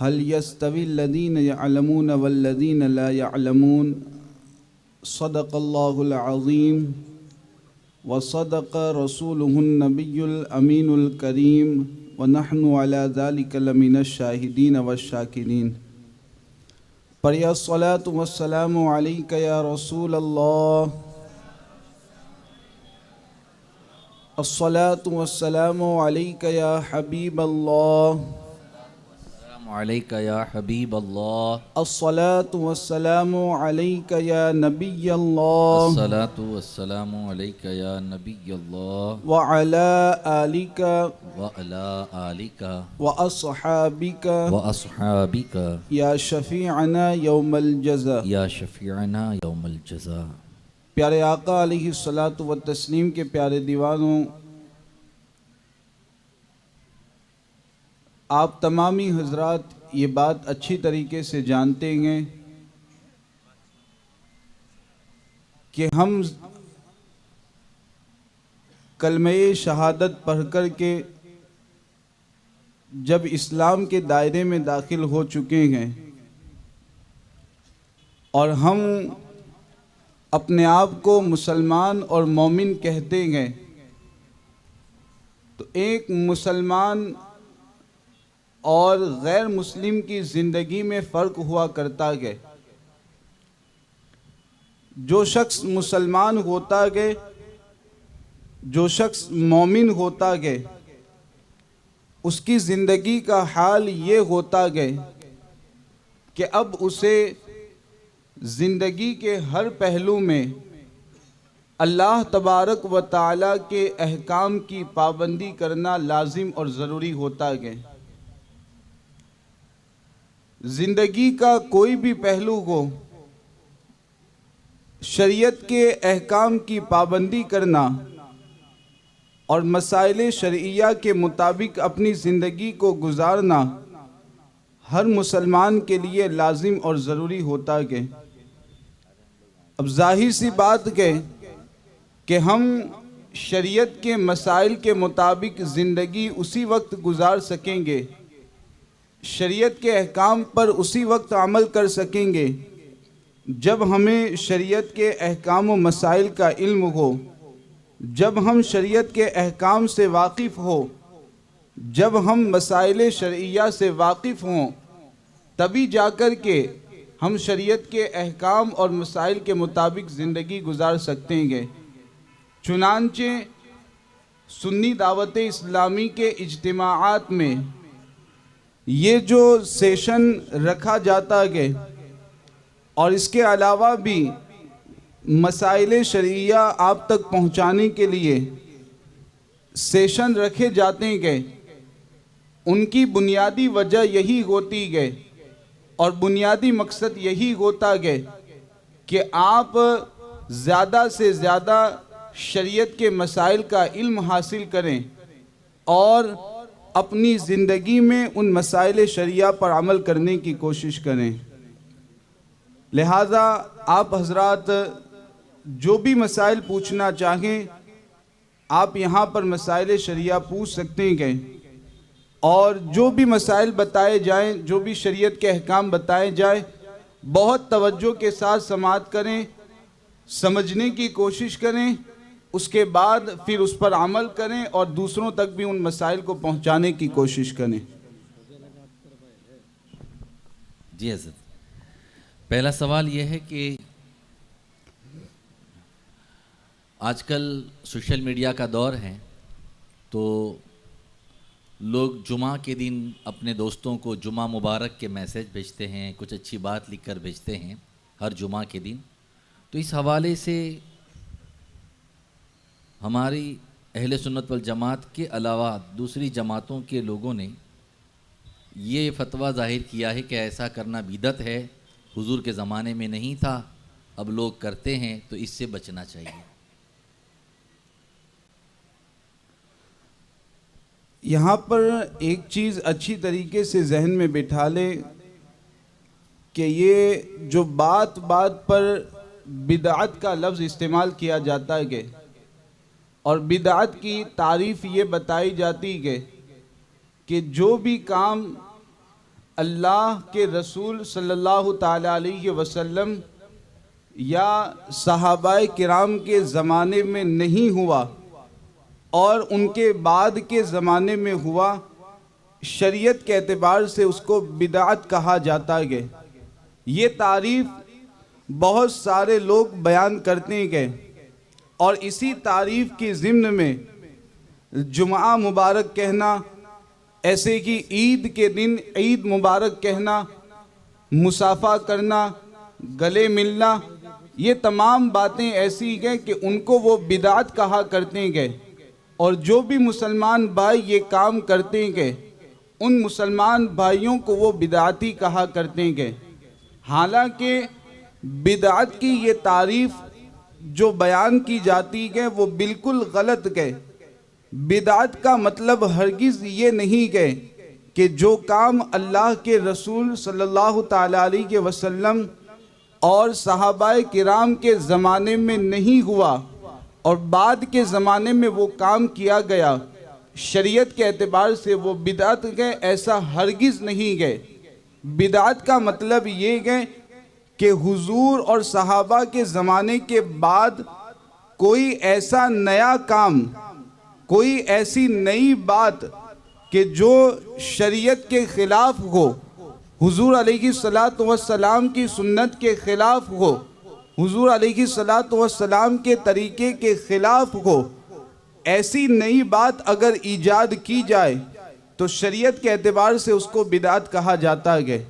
هل يستوي الذين يعلمون والذين لا يعلمون صدق الله العظيم وصدق رسوله النبي الأمين الكريم ونحن على ذلك لمن الشاهدين والشاكرين پڑھیے الصلاة والسلام علیک یا رسول اللہ، الصلاة والسلام علیک یا حبیب اللہ، السلام علیک یا حبیب اللہ، الصلاة والسلام علیک یا نبی اللہ، الصلاة والسلام علیک یا نبی اللہ، وعلى آلک وعلی آلک واصحابک واصحابک یا شفیعنا یوم الجزا۔ یا شفیعنا یوم الجزا۔ پیارے آقا علیہ الصلاۃ والتسلیم کے پیارے دیوانوں، آپ تمامی حضرات یہ بات اچھی طریقے سے جانتے ہیں کہ ہم کلمہ شہادت پڑھ کر کے جب اسلام کے دائرے میں داخل ہو چکے ہیں اور ہم اپنے آپ کو مسلمان اور مومن کہتے ہیں، تو ایک مسلمان اور غیر مسلم کی زندگی میں فرق ہوا کرتا ہے۔ جو شخص مسلمان ہوتا ہے، جو شخص مومن ہوتا ہے، اس کی زندگی کا حال یہ ہوتا ہے کہ اب اسے زندگی کے ہر پہلو میں اللہ تبارک و تعالیٰ کے احکام کی پابندی کرنا لازم اور ضروری ہوتا ہے۔ زندگی کا کوئی بھی پہلو ہو، شریعت کے احکام کی پابندی کرنا اور مسائل شرعیہ کے مطابق اپنی زندگی کو گزارنا ہر مسلمان کے لیے لازم اور ضروری ہوتا ہے۔ اب ظاہر سی بات ہے کہ ہم شریعت کے مسائل کے مطابق زندگی اسی وقت گزار سکیں گے، شریعت کے احکام پر اسی وقت عمل کر سکیں گے جب ہمیں شریعت کے احکام و مسائل کا علم ہو، جب ہم شریعت کے احکام سے واقف ہو، جب ہم مسائل شرعیہ سے واقف ہوں، تبھی جا کر کے ہم شریعت کے احکام اور مسائل کے مطابق زندگی گزار سکتے ہیں۔ چنانچہ سنی دعوت اسلامی کے اجتماعات میں یہ جو سیشن رکھا جاتا ہے اور اس کے علاوہ بھی مسائل شرعیہ آپ تک پہنچانے کے لیے سیشن رکھے جاتے ہیں، ان کی بنیادی وجہ یہی ہوتی ہے اور بنیادی مقصد یہی ہوتا ہے کہ آپ زیادہ سے زیادہ شریعت کے مسائل کا علم حاصل کریں اور اپنی زندگی میں ان مسائل شرعیہ پر عمل کرنے کی کوشش کریں۔ لہٰذا آپ حضرات جو بھی مسائل پوچھنا چاہیں، آپ یہاں پر مسائل شرعیہ پوچھ سکتے ہیں، اور جو بھی مسائل بتائے جائیں، جو بھی شریعت کے احکام بتائے جائیں، بہت توجہ کے ساتھ سماعت کریں، سمجھنے کی کوشش کریں، اس کے بعد پھر اس پر عمل کریں اور دوسروں تک بھی ان مسائل کو پہنچانے کی کوشش کریں۔ جی حضرت، پہلا سوال یہ ہے کہ آج کل سوشل میڈیا کا دور ہے، تو لوگ جمعہ کے دن اپنے دوستوں کو جمعہ مبارک کے میسیج بھیجتے ہیں، کچھ اچھی بات لکھ کر بھیجتے ہیں ہر جمعہ کے دن۔ تو اس حوالے سے ہماری اہل سنت والجماعت کے علاوہ دوسری جماعتوں کے لوگوں نے یہ فتویٰ ظاہر کیا ہے کہ ایسا کرنا بدعت ہے، حضور کے زمانے میں نہیں تھا، اب لوگ کرتے ہیں، تو اس سے بچنا چاہیے۔ یہاں پر ایک چیز اچھی طریقے سے ذہن میں بٹھا لیں کہ یہ جو بات بات پر بدعت کا لفظ استعمال کیا جاتا ہے اور بدعت کی تعریف یہ بتائی جاتی ہے کہ جو بھی کام اللہ کے رسول صلی اللہ تعالی علیہ وسلم یا صحابہ کرام کے زمانے میں نہیں ہوا اور ان کے بعد کے زمانے میں ہوا، شریعت کے اعتبار سے اس کو بدعت کہا جاتا ہے۔ یہ تعریف بہت سارے لوگ بیان کرتے ہیں اور اسی تعریف کی ضمن میں جمعہ مبارک کہنا، ایسے کہ عید کے دن عید مبارک کہنا، مصافحہ کرنا، گلے ملنا، یہ تمام باتیں ایسی ہیں کہ ان کو وہ بدعت کہا کرتے ہیں، اور جو بھی مسلمان بھائی یہ کام کرتے ہیں ان مسلمان بھائیوں کو وہ بدعتی کہا کرتے ہیں۔ حالانکہ بدعت کی یہ تعریف جو بیان کی جاتی ہے وہ بالکل غلط ہے۔ بدعت کا مطلب ہرگز یہ نہیں ہے کہ جو کام اللہ کے رسول صلی اللہ تعالی علیہ وسلم اور صحابہ کرام کے زمانے میں نہیں ہوا اور بعد کے زمانے میں وہ کام کیا گیا، شریعت کے اعتبار سے وہ بدعت ہے، ایسا ہرگز نہیں ہے۔ بدعت کا مطلب یہ ہے کہ حضور اور صحابہ کے زمانے کے بعد کوئی ایسا نیا کام، کوئی ایسی نئی بات کہ جو شریعت کے خلاف ہو، حضور علیہ السلام کی سنت کے خلاف ہو، حضور علیہ السلام کے طریقے کے خلاف ہو، ایسی نئی بات اگر ایجاد کی جائے تو شریعت کے اعتبار سے اس کو بدعت کہا جاتا ہے۔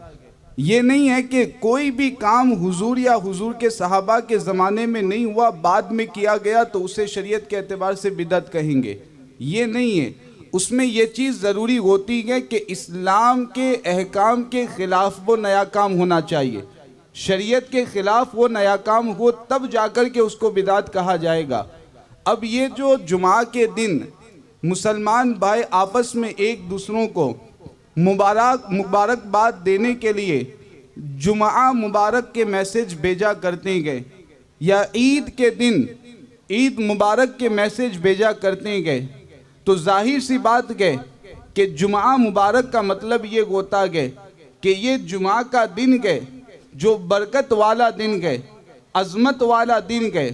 یہ نہیں ہے کہ کوئی بھی کام حضور یا حضور کے صحابہ کے زمانے میں نہیں ہوا، بعد میں کیا گیا تو اسے شریعت کے اعتبار سے بدعت کہیں گے، یہ نہیں ہے۔ اس میں یہ چیز ضروری ہوتی ہے کہ اسلام کے احکام کے خلاف وہ نیا کام ہونا چاہیے، شریعت کے خلاف وہ نیا کام ہو تب جا کر کے اس کو بدعت کہا جائے گا۔ اب یہ جو جمعہ کے دن مسلمان بھائی آپس میں ایک دوسروں کو مبارکباد دینے کے لیے جمعہ مبارک کے میسج بھیجا کرتے ہیں یا عید کے دن عید مبارک کے میسج بھیجا کرتے ہیں، تو ظاہر سی بات ہے کہ جمعہ مبارک کا مطلب یہ ہوتا ہے کہ یہ جمعہ کا دن ہے جو برکت والا دن ہے، عظمت والا دن ہے،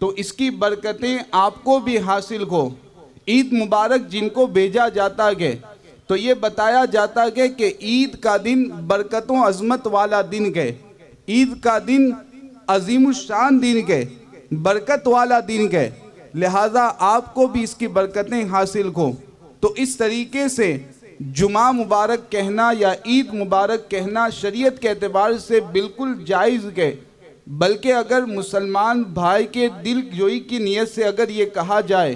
تو اس کی برکتیں آپ کو بھی حاصل ہو۔ عید مبارک جن کو بھیجا جاتا ہے تو یہ بتایا جاتا ہے کہ عید کا دن برکتوں عظمت والا دن ہے، عید کا دن عظیم الشان دن ہے، برکت والا دن ہے، لہٰذا آپ کو بھی اس کی برکتیں حاصل ہو۔ تو اس طریقے سے جمعہ مبارک کہنا یا عید مبارک کہنا شریعت کے اعتبار سے بالکل جائز ہے، بلکہ اگر مسلمان بھائی کے دل جوئی کی نیت سے اگر یہ کہا جائے،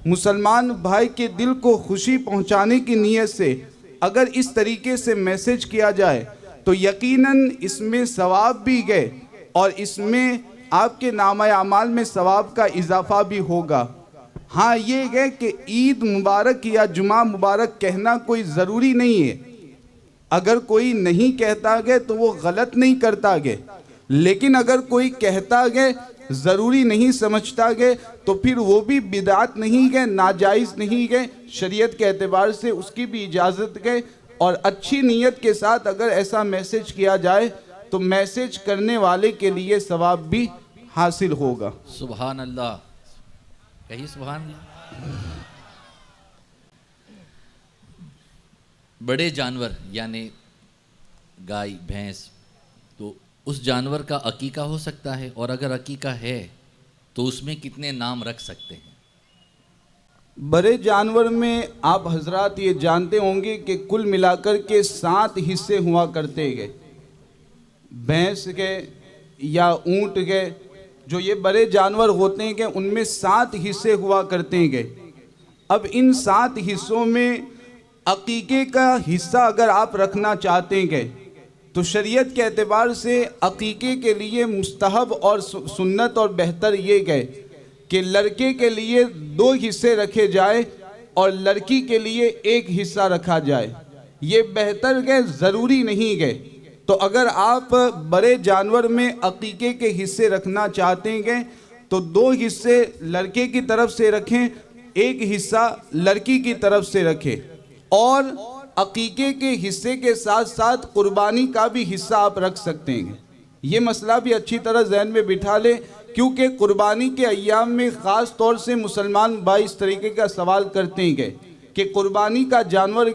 مسلمان بھائی کے دل کو خوشی پہنچانے کی نیت سے اگر اس طریقے سے میسج کیا جائے تو یقیناً اس میں ثواب بھی ہے اور اس میں آپ کے نامہ اعمال میں ثواب کا اضافہ بھی ہوگا۔ ہاں یہ ہے کہ عید مبارک یا جمعہ مبارک کہنا کوئی ضروری نہیں ہے، اگر کوئی نہیں کہتا ہے تو وہ غلط نہیں کرتا ہے، لیکن اگر کوئی کہتا ہے ضروری نہیں سمجھتا ہے تو پھر وہ بھی بدعت نہیں ہے، ناجائز نہیں ہے، شریعت کے اعتبار سے اس کی بھی اجازت ہے، اور اچھی نیت کے ساتھ اگر ایسا میسج کیا جائے تو میسج کرنے والے کے لیے ثواب بھی حاصل ہوگا۔ سبحان اللہ، کہیے سبحان اللہ۔ بڑے جانور یعنی گائے بھینس، تو اس جانور کا عقیقہ ہو سکتا ہے، اور اگر عقیقہ ہے تو اس میں کتنے نام رکھ سکتے ہیں؟ بڑے جانور میں آپ حضرات یہ جانتے ہوں گے کہ کل ملا کر کے 7 حصے ہوا کرتے ہیں، بھینس کے یا اونٹ کے، جو یہ بڑے جانور ہوتے ہیں کہ ان میں 7 حصے ہوا کرتے ہیں۔ اب ان 7 حصوں میں عقیقے کا حصہ اگر آپ رکھنا چاہتے ہیں تو شریعت کے اعتبار سے عقیقے کے لیے مستحب اور سنت اور بہتر یہ ہے کہ لڑکے کے لیے 2 حصے رکھے جائے اور لڑکی کے لیے 1 حصہ رکھا جائے، یہ بہتر ہے، ضروری نہیں ہے۔ تو اگر آپ بڑے جانور میں عقیقے کے حصے رکھنا چاہتے ہیں تو 2 حصے لڑکے کی طرف سے رکھیں، 1 حصہ لڑکی کی طرف سے رکھیں، اور عقیقے کے حصے کے ساتھ ساتھ قربانی کا بھی حصہ آپ رکھ سکتے ہیں. یہ مسئلہ بھی اچھی طرح ذہن میں بٹھا لیں، کیونکہ قربانی کے ایام میں خاص طور سے مسلمان بھائی اس طریقے کا سوال کرتے ہیں کہ قربانی کا جانور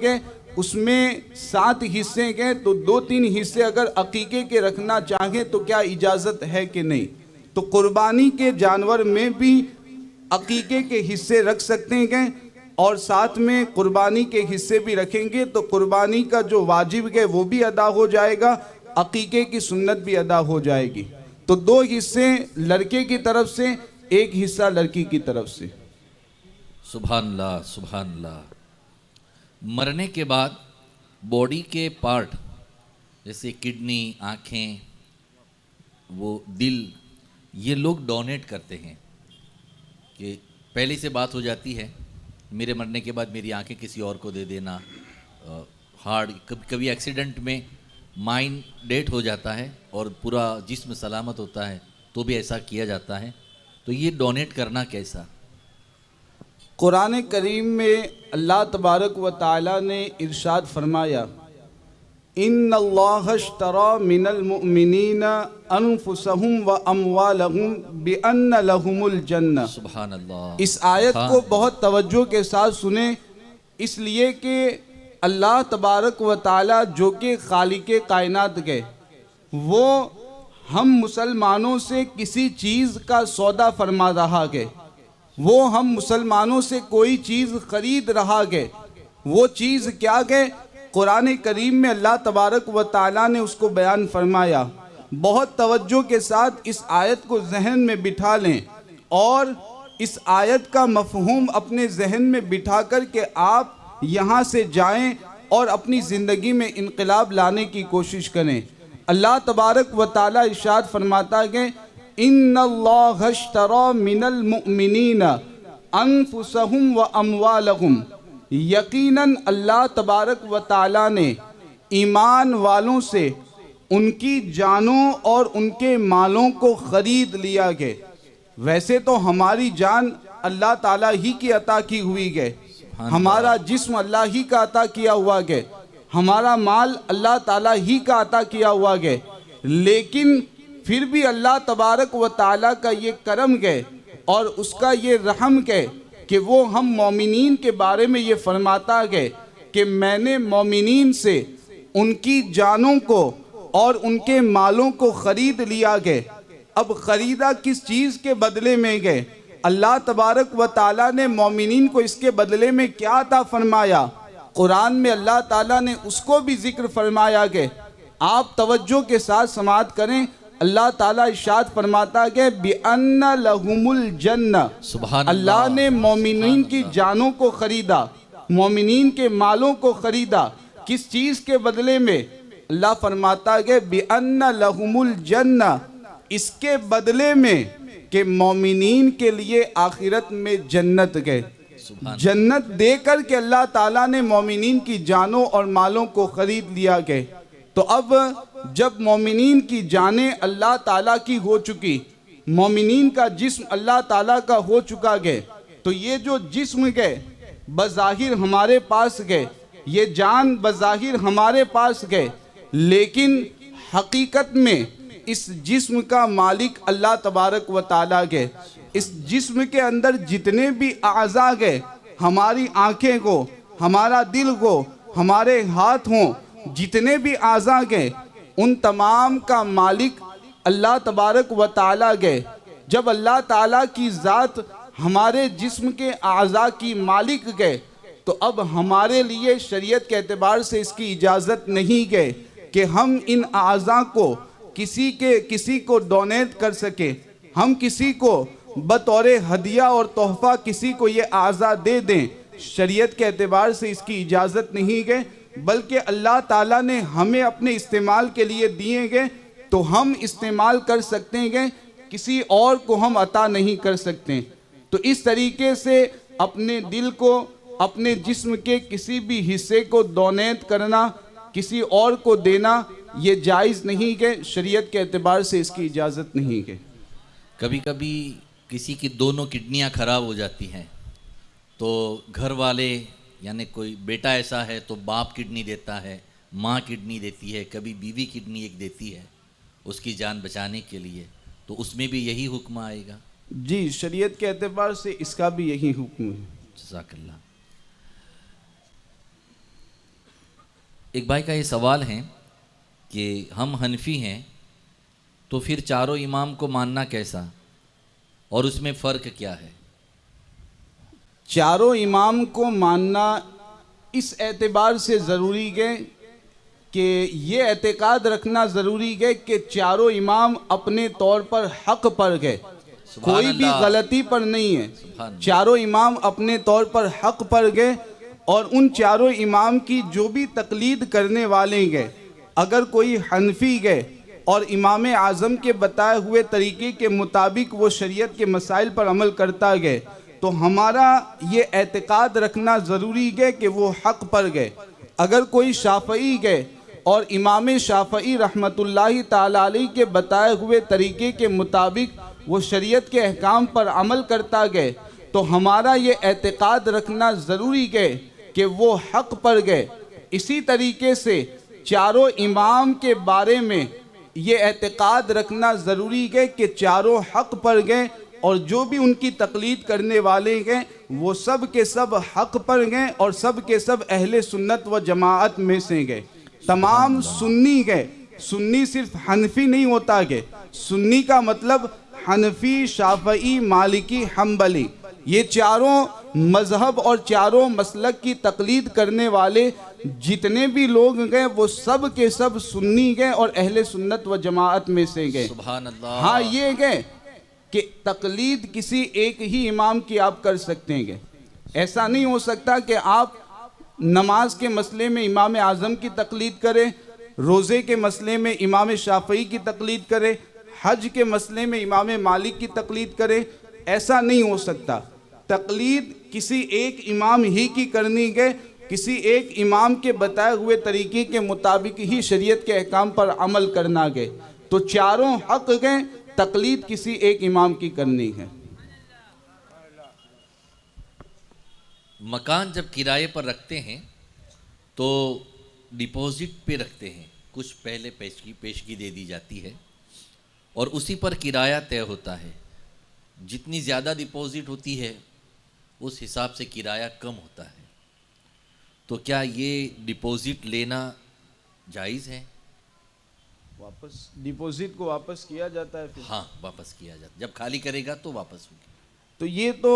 اس میں 7 حصے تو 2-3 حصے اگر عقیقے کے رکھنا چاہیں تو کیا اجازت ہے کہ نہیں. تو قربانی کے جانور میں بھی عقیقے کے حصے رکھ سکتے ہیں اور ساتھ میں قربانی کے حصے بھی رکھیں گے تو قربانی کا جو واجب ہے وہ بھی ادا ہو جائے گا، عقیقے کی سنت بھی ادا ہو جائے گی. تو 2 حصے لڑکے کی طرف سے، 1 حصہ لڑکی کی طرف سے. سبحان اللہ سبحان اللہ. مرنے کے بعد باڈی کے پارٹ جیسے کڈنی، آنکھیں، وہ دل، یہ لوگ ڈونیٹ کرتے ہیں کہ پہلے سے بات ہو جاتی ہے میرے مرنے کے بعد میری آنکھیں کسی اور کو دے دینا. ہارٹ کبھی ایکسیڈنٹ میں مائنڈ ڈیٹ ہو جاتا ہے اور پورا جسم سلامت ہوتا ہے تو بھی ایسا کیا جاتا ہے. تو یہ ڈونیٹ کرنا کیسا؟ قرآن کریم میں اللہ تبارک و تعالی نے ارشاد فرمایا، ان اللہ اشتری من المؤمنین انفسهم واموالهم بان لهم الجنہ. سبحان اللہ. اس آیت کو بہت توجہ کے ساتھ سنیں، اس لیے کہ اللہ تبارک و تعالی جو کہ خالق کائنات ہے، وہ ہم مسلمانوں سے کسی چیز کا سودا فرما رہا ہے، وہ ہم مسلمانوں سے کوئی چیز خرید رہا ہے. وہ چیز کیا ہے؟ قرآن کریم میں اللہ تبارک و تعالیٰ نے اس کو بیان فرمایا. بہت توجہ کے ساتھ اس آیت کو ذہن میں بٹھا لیں اور اس آیت کا مفہوم اپنے ذہن میں بٹھا کر کے آپ یہاں سے جائیں اور اپنی زندگی میں انقلاب لانے کی کوشش کریں. اللہ تبارک و تعالیٰ ارشاد فرماتا ہے، ان اللہ اشتری من المؤمنین انفسهم واموالهم. یقیناً اللہ تبارک و تعالیٰ نے ایمان والوں سے ان کی جانوں اور ان کے مالوں کو خرید لیا ہے. ویسے تو ہماری جان اللہ تعالیٰ ہی کی عطا کی ہوئی ہے، ہمارا جسم اللہ ہی کا عطا کیا ہوا ہے، ہمارا مال اللہ تعالیٰ ہی کا عطا کیا ہوا ہے، لیکن پھر بھی اللہ تبارک و تعالیٰ کا یہ کرم ہے اور اس کا یہ رحم ہے کہ وہ ہم مومنین کے بارے میں یہ فرماتا ہے کہ میں نے مومنین سے ان کی جانوں کو اور ان کے مالوں کو خرید لیا ہے. اب خریدا کس چیز کے بدلے میں گئے؟ اللہ تبارک و تعالیٰ نے مومنین کو اس کے بدلے میں کیا عطا فرمایا؟ قرآن میں اللہ تعالیٰ نے اس کو بھی ذکر فرمایا ہے. آپ توجہ کے ساتھ سماعت کریں. اللہ تعالیٰ ارشاد فرماتا ہے بِأَنَّ لَهُمُ الْجَنَّةِ. سبحان اللہ نے مومنین کی جانوں کو خریدا، مومنین کے مالوں کو خریدا. کس چیز کے بدلے میں؟ اللہ فرماتا ہے بِأَنَّ لَهُمُ الْجَنَّةِ. اس کے بدلے میں کہ مومنین کے لیے آخرت میں جنت ہے. جنت دے کر کے اللہ تعالیٰ نے مومنین کی جانوں اور مالوں کو خرید لیا ہے. تو اب جب مومنین کی جانیں اللہ تعالیٰ کی ہو چکی، مومنین کا جسم اللہ تعالیٰ کا ہو چکا ہے، تو یہ جو جسم ہے بظاہر ہمارے پاس ہے، یہ جان بظاہر ہمارے پاس ہے، لیکن حقیقت میں اس جسم کا مالک اللہ تبارک و تعالیٰ ہے. اس جسم کے اندر جتنے بھی اعضاء ہے، ہماری آنکھیں کو، ہمارا دل کو، ہمارے ہاتھ ہوں، جتنے بھی اعضاء ہیں، ان تمام کا مالک اللہ تبارک و تعالیٰ ہے. جب اللہ تعالیٰ کی ذات ہمارے جسم کے اعضاء کی مالک ہے تو اب ہمارے لیے شریعت کے اعتبار سے اس کی اجازت نہیں ہے کہ ہم ان اعضاء کو کسی کو ڈونیٹ کر سکیں، ہم کسی کو بطور ہدیہ اور تحفہ کسی کو یہ اعضاء دے دیں. شریعت کے اعتبار سے اس کی اجازت نہیں ہے، بلکہ اللہ تعالیٰ نے ہمیں اپنے استعمال کے لیے دیے گئے تو ہم استعمال کر سکتے ہیں، کسی اور کو ہم عطا نہیں کر سکتے. تو اس طریقے سے اپنے دل کو، اپنے جسم کے کسی بھی حصے کو ڈونیٹ کرنا، کسی اور کو دینا، یہ جائز نہیں ہے. شریعت کے اعتبار سے اس کی اجازت نہیں ہے. کبھی کبھی کسی کی دونوں کڈنیاں خراب ہو جاتی ہیں تو گھر والے یعنی کوئی بیٹا ایسا ہے تو باپ کڈنی دیتا ہے، ماں کڈنی دیتی ہے، کبھی بیوی کڈنی ایک دیتی ہے اس کی جان بچانے کے لیے، تو اس میں بھی یہی حکم آئے گا؟ جی، شریعت کے اعتبار سے اس کا بھی یہی حکم ہے۔ جزاک اللہ۔ ایک بھائی کا یہ سوال ہے کہ ہم حنفی ہیں تو پھر چاروں امام کو ماننا کیسا، اور اس میں فرق کیا ہے؟ چاروں امام کو ماننا اس اعتبار سے ضروری ہے کہ یہ اعتقاد رکھنا ضروری ہے کہ چاروں امام اپنے طور پر حق پر گئے، کوئی بھی اللہ۔ غلطی پر نہیں ہے۔ سبحان اللہ۔ چاروں امام اپنے طور پر حق پر گئے، اور ان چاروں امام کی جو بھی تقلید کرنے والے گئے، اگر کوئی حنفی گئے اور امام اعظم کے بتائے ہوئے طریقے کے مطابق وہ شریعت کے مسائل پر عمل کرتا گئے، تو ہمارا یہ اعتقاد رکھنا ضروری ہے کہ وہ حق پر گئے۔ اگر کوئی شافعی گئے اور امام شافعی رحمۃ اللہ تعالیٰ علیہ کے بتائے ہوئے طریقے کے مطابق وہ شریعت کے احکام پر عمل کرتا گئے، تو ہمارا یہ اعتقاد رکھنا ضروری ہے کہ وہ حق پر گئے۔ اسی طریقے سے چاروں امام کے بارے میں یہ اعتقاد رکھنا ضروری ہے کہ چاروں حق پر گئے، اور جو بھی ان کی تقلید کرنے والے گئے وہ سب کے سب حق پر گئے، اور سب کے سب اہل سنت و جماعت میں سے گئے۔ تمام سنی گئے، سنی صرف حنفی نہیں ہوتا گئے، سنی کا مطلب حنفی، شافعی، مالکی، حنبلی، یہ چاروں مذہب اور چاروں مسلک کی تقلید کرنے والے جتنے بھی لوگ گئے وہ سب کے سب سنی گئے اور اہل سنت و جماعت میں سے گئے۔ سبحان اللہ۔ ہاں یہ گئے کہ تقلید کسی ایک ہی امام کی آپ کر سکتے ہیں، ایسا نہیں ہو سکتا کہ آپ نماز کے مسئلے میں امام اعظم کی تقلید کریں، روزے کے مسئلے میں امام شافعی کی تقلید کریں، حج کے مسئلے میں امام مالک کی تقلید کریں، ایسا نہیں ہو سکتا۔ تقلید کسی ایک امام ہی کی کرنی ہے، کسی ایک امام کے بتائے ہوئے طریقے کے مطابق ہی شریعت کے احکام پر عمل کرنا گئے۔ تو چاروں حق گئے، تقلید کسی ایک امام کی کرنی ہے۔ مکان جب کرائے پر رکھتے ہیں تو ڈپوزٹ پہ رکھتے ہیں، کچھ پہلے پیشگی دے دی جاتی ہے اور اسی پر کرایہ طے ہوتا ہے۔ جتنی زیادہ ڈپوزٹ ہوتی ہے اس حساب سے کرایہ کم ہوتا ہے، تو کیا یہ ڈپوزٹ لینا جائز ہے؟ واپس ڈپوزٹ کو واپس کیا جاتا ہے پھر؟ ہاں، واپس کیا جاتا ہے، جب خالی کرے گا تو واپس ہوگی۔ تو یہ تو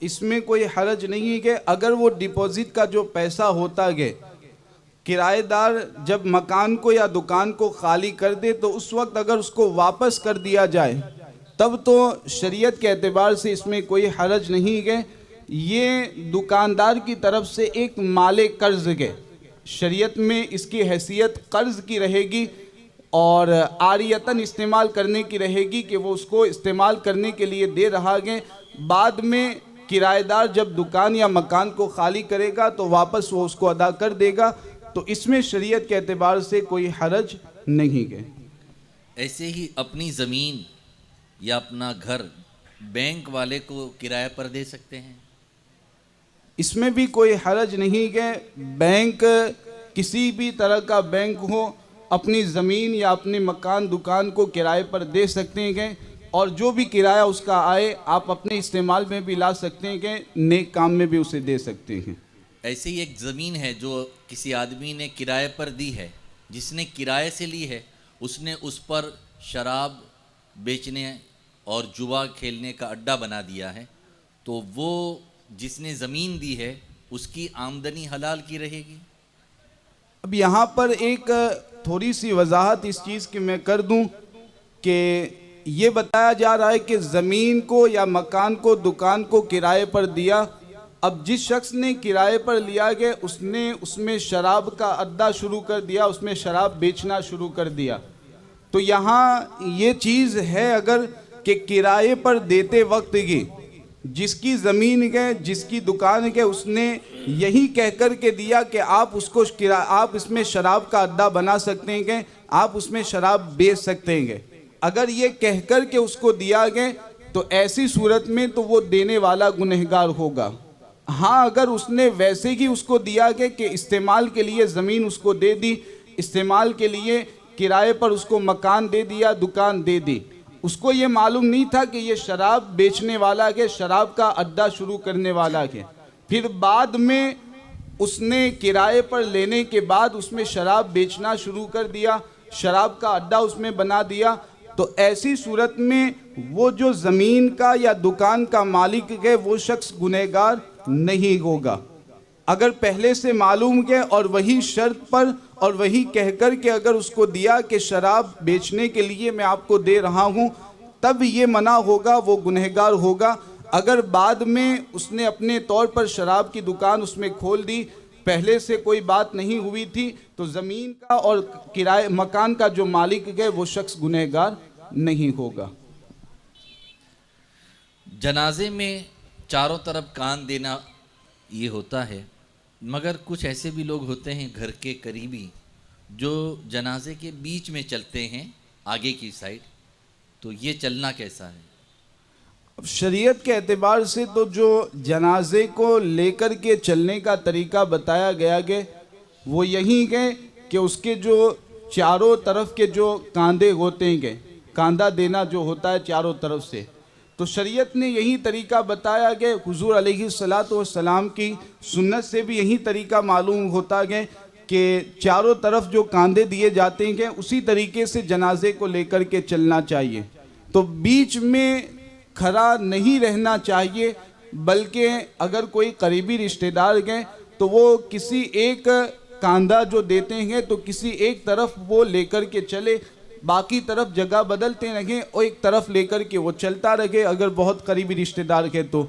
اس میں کوئی حرج نہیں ہے کہ اگر وہ ڈپوزٹ کا جو پیسہ ہوتا گئے، کرایہ دار جب مکان کو یا دکان کو خالی کر دے تو اس وقت اگر اس کو واپس کر دیا جائے تب تو شریعت کے اعتبار سے اس میں کوئی حرج نہیں ہے۔ یہ دکاندار کی طرف سے ایک مال قرض ہے، شریعت میں اس کی حیثیت قرض کی رہے گی اور عاریتاً استعمال کرنے کی رہے گی کہ وہ اس کو استعمال کرنے کے لیے دے رہا ہے۔ بعد میں کرایہ دار جب دکان یا مکان کو خالی کرے گا تو واپس وہ اس کو ادا کر دے گا، تو اس میں شریعت کے اعتبار سے کوئی حرج نہیں ہے۔ ایسے ہی اپنی زمین یا اپنا گھر بینک والے کو کرایہ پر دے سکتے ہیں؟ اس میں بھی کوئی حرج نہیں ہے۔ بینک کسی بھی طرح کا بینک ہو اپنی زمین یا اپنے مکان دکان کو کرائے پر دے سکتے ہیں، اور جو بھی کرایہ اس کا آئے آپ اپنے استعمال میں بھی لا سکتے ہیں، نیک کام میں بھی اسے دے سکتے ہیں۔ ایسے ہی ایک زمین ہے جو کسی آدمی نے کرائے پر دی ہے، جس نے کرائے سے لی ہے اس نے اس پر شراب بیچنے اور جوا کھیلنے کا اڈا بنا دیا ہے، تو وہ جس نے زمین دی ہے اس کی آمدنی حلال کی رہے گی؟ اب یہاں پر ایک تھوڑی سی وضاحت اس چیز کی میں کر دوں کہ یہ بتایا جا رہا ہے کہ زمین کو یا مکان کو دکان کو کرائے پر دیا، اب جس شخص نے کرائے پر لیا گیا اس نے اس میں شراب کا اڈا شروع کر دیا، اس میں شراب بیچنا شروع کر دیا، تو یہاں یہ چیز ہے اگر کہ کرائے پر دیتے وقت کی جس کی زمین گئے جس کی دکان گئے اس نے یہی کہہ کر کے دیا کہ آپ اس کو آپ اس میں شراب کا اڈا بنا سکتے ہیں، آپ اس میں شراب بیچ سکتے ہیں، اگر یہ کہہ کر کے اس کو دیا گئے تو ایسی صورت میں تو وہ دینے والا گنہگار ہوگا۔ ہاں اگر اس نے ویسے ہی اس کو دیا گیا کہ استعمال کے لیے زمین اس کو دے دی، استعمال کے لیے کرائے پر اس کو مکان دے دیا، دکان دے دی، اس کو یہ معلوم نہیں تھا کہ یہ شراب بیچنے والا ہے، شراب کا اڈا شروع کرنے والا ہے، پھر بعد میں اس نے کرائے پر لینے کے بعد اس میں شراب بیچنا شروع کر دیا، شراب کا اڈا اس میں بنا دیا، تو ایسی صورت میں وہ جو زمین کا یا دکان کا مالک ہے وہ شخص گنہگار نہیں ہوگا۔ اگر پہلے سے معلوم ہے اور وہی شرط پر اور وہی کہہ کر کے اگر اس کو دیا کہ شراب بیچنے کے لیے میں آپ کو دے رہا ہوں، تب یہ منع ہوگا، وہ گنہگار ہوگا۔ اگر بعد میں اس نے اپنے طور پر شراب کی دکان اس میں کھول دی، پہلے سے کوئی بات نہیں ہوئی تھی، تو زمین کا اور کرائے مکان کا جو مالک ہے وہ شخص گنہگار نہیں ہوگا۔ جنازے میں چاروں طرف کان دینا یہ ہوتا ہے، مگر کچھ ایسے بھی لوگ ہوتے ہیں گھر کے قریبی جو جنازے کے بیچ میں چلتے ہیں آگے کی سائڈ، تو یہ چلنا کیسا ہے؟ اب شریعت کے اعتبار سے تو جو جنازے کو لے کر کے چلنے کا طریقہ بتایا گیا ہے وہ یہی ہے کہ اس کے جو چاروں طرف کے جو کاندھے ہوتے ہیں، کاندھا دینا جو ہوتا ہے چاروں طرف سے، تو شریعت نے یہی طریقہ بتایا کہ حضور علیہ الصلاۃ والسلام کی سنت سے بھی یہی طریقہ معلوم ہوتا ہے کہ چاروں طرف جو کاندھے دیے جاتے ہیں اسی طریقے سے جنازے کو لے کر کے چلنا چاہیے، تو بیچ میں کھڑا نہیں رہنا چاہیے، بلکہ اگر کوئی قریبی رشتہ دار ہیں تو وہ کسی ایک کاندھا جو دیتے ہیں تو کسی ایک طرف وہ لے کر کے چلے، باقی طرف جگہ بدلتے رہیں اور ایک طرف لے کر کے وہ چلتا رہے اگر بہت قریبی رشتہ دار ہے تو۔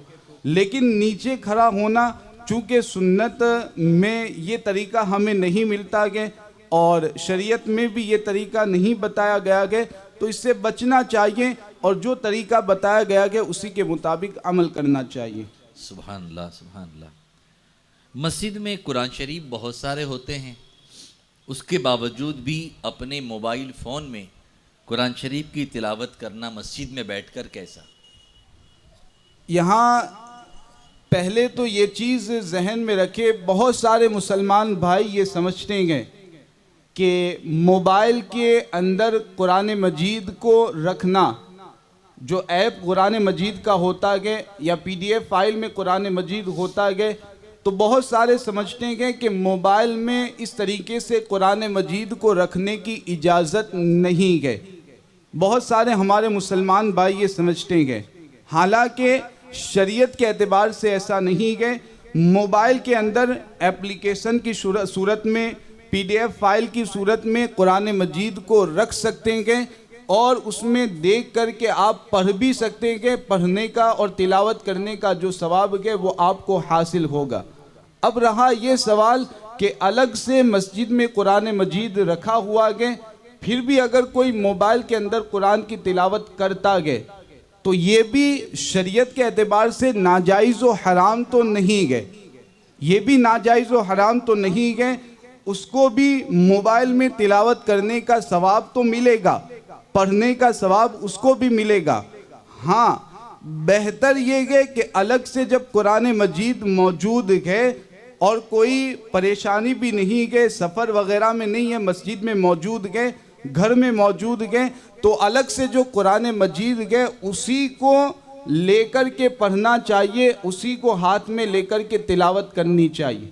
لیکن نیچے کھڑا ہونا چونکہ سنت میں یہ طریقہ ہمیں نہیں ملتا ہے اور شریعت میں بھی یہ طریقہ نہیں بتایا گیا ہے، تو اس سے بچنا چاہیے اور جو طریقہ بتایا گیا ہے اسی کے مطابق عمل کرنا چاہیے۔ سبحان اللہ، سبحان اللہ۔ مسجد میں قرآن شریف بہت سارے ہوتے ہیں، اس کے باوجود بھی اپنے موبائل فون میں قرآن شریف کی تلاوت کرنا مسجد میں بیٹھ کر کیسا؟ یہاں پہلے تو یہ چیز ذہن میں رکھے، بہت سارے مسلمان بھائی یہ سمجھتے ہیں کہ موبائل کے اندر قرآن مجید کو رکھنا، جو ایپ قرآن مجید کا ہوتا ہے یا PDF فائل میں قرآن مجید ہوتا ہے، تو بہت سارے سمجھتے ہیں کہ موبائل میں اس طریقے سے قرآن مجید کو رکھنے کی اجازت نہیں ہے۔ بہت سارے ہمارے مسلمان بھائی یہ سمجھتے ہیں، حالانکہ شریعت کے اعتبار سے ایسا نہیں ہے۔ موبائل کے اندر ایپلیکیشن کی صورت میں، PDF فائل کی صورت میں قرآن مجید کو رکھ سکتے ہیں اور اس میں دیکھ کر کے آپ پڑھ بھی سکتے ہیں، پڑھنے کا اور تلاوت کرنے کا جو ثواب ہے وہ آپ کو حاصل ہوگا۔ اب رہا یہ سوال کہ الگ سے مسجد میں قرآن مجید رکھا ہوا ہے، پھر بھی اگر کوئی موبائل کے اندر قرآن کی تلاوت کرتا ہے تو یہ بھی شریعت کے اعتبار سے ناجائز و حرام تو نہیں ہے، یہ بھی ناجائز و حرام تو نہیں ہے، اس کو بھی موبائل میں تلاوت کرنے کا ثواب تو ملے گا، پڑھنے کا ثواب اس کو بھی ملے گا۔ ہاں بہتر یہ ہے کہ الگ سے جب قرآن مجید موجود ہے اور کوئی پریشانی بھی نہیں ہے، سفر وغیرہ میں نہیں ہے، مسجد میں موجود ہے، گھر میں موجود ہے، تو الگ سے جو قرآن مجید ہے اسی کو لے کر کے پڑھنا چاہیے، اسی کو ہاتھ میں لے کر کے تلاوت کرنی چاہیے۔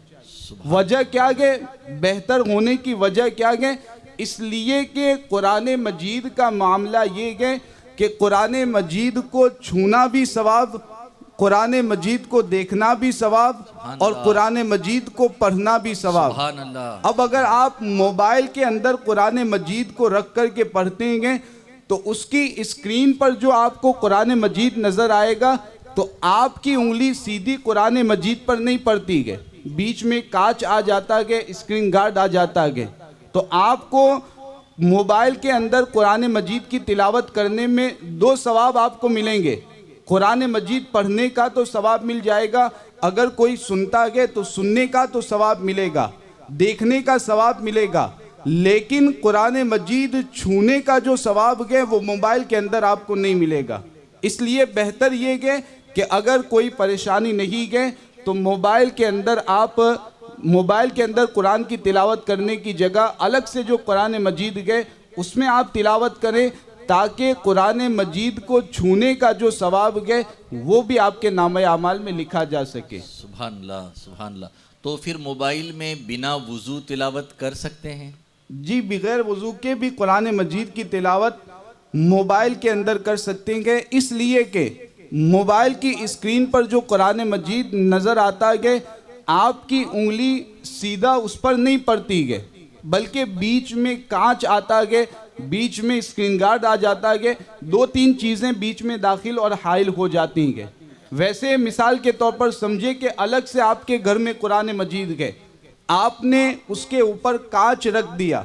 وجہ کیا ہے؟ بہتر ہونے کی وجہ کیا ہے؟ اس لیے کہ قرآن مجید کا معاملہ یہ ہے کہ قرآن مجید کو چھونا بھی ثواب، قرآن مجید کو دیکھنا بھی ثواب اور قرآن مجید کو پڑھنا بھی ثواب۔ سبحان اللہ۔ اب اگر آپ موبائل کے اندر قرآن مجید کو رکھ کر کے پڑھتے ہیں تو اس کی اسکرین پر جو آپ کو قرآن مجید نظر آئے گا تو آپ کی انگلی سیدھی قرآن مجید پر نہیں پڑتی ہے، بیچ میں کانچ آ جاتا ہے، اسکرین گارڈ آ جاتا ہے، تو آپ کو موبائل کے اندر قرآن مجید کی تلاوت کرنے میں دو ثواب آپ کو ملیں گے۔ قرآن مجید پڑھنے کا تو ثواب مل جائے گا، اگر کوئی سنتا ہے تو سننے کا تو ثواب ملے گا، دیکھنے کا ثواب ملے گا، لیکن قرآن مجید چھونے کا جو ثواب ہے وہ موبائل کے اندر آپ کو نہیں ملے گا۔ اس لیے بہتر یہ ہے کہ اگر کوئی پریشانی نہیں ہے تو موبائل کے اندر قرآن کی تلاوت کرنے کی جگہ الگ سے جو قرآن مجید گئے اس میں آپ تلاوت کریں، تاکہ قرآن مجید کو چھونے کا جو ثواب گئے وہ بھی آپ کے نامہ اعمال میں لکھا جا سکے۔ سبحان اللہ، سبحان اللہ۔ تو پھر موبائل میں بنا وضو تلاوت کر سکتے ہیں؟ جی، بغیر وضو کے بھی قرآن مجید کی تلاوت موبائل کے اندر کر سکتے ہیں، اس لیے کہ موبائل کی اسکرین پر جو قرآن مجید نظر آتا ہے آپ کی انگلی سیدھا اس پر نہیں پڑتی ہے، بلکہ بیچ میں کانچ آتا ہے، بیچ میں اسکرین گارڈ آ جاتا ہے، 2-3 چیزیں بیچ میں داخل اور حائل ہو جاتی ہیں۔ ویسے مثال کے طور پر سمجھے کہ الگ سے آپ کے گھر میں قرآن مجید ہے، آپ نے اس کے اوپر کانچ رکھ دیا،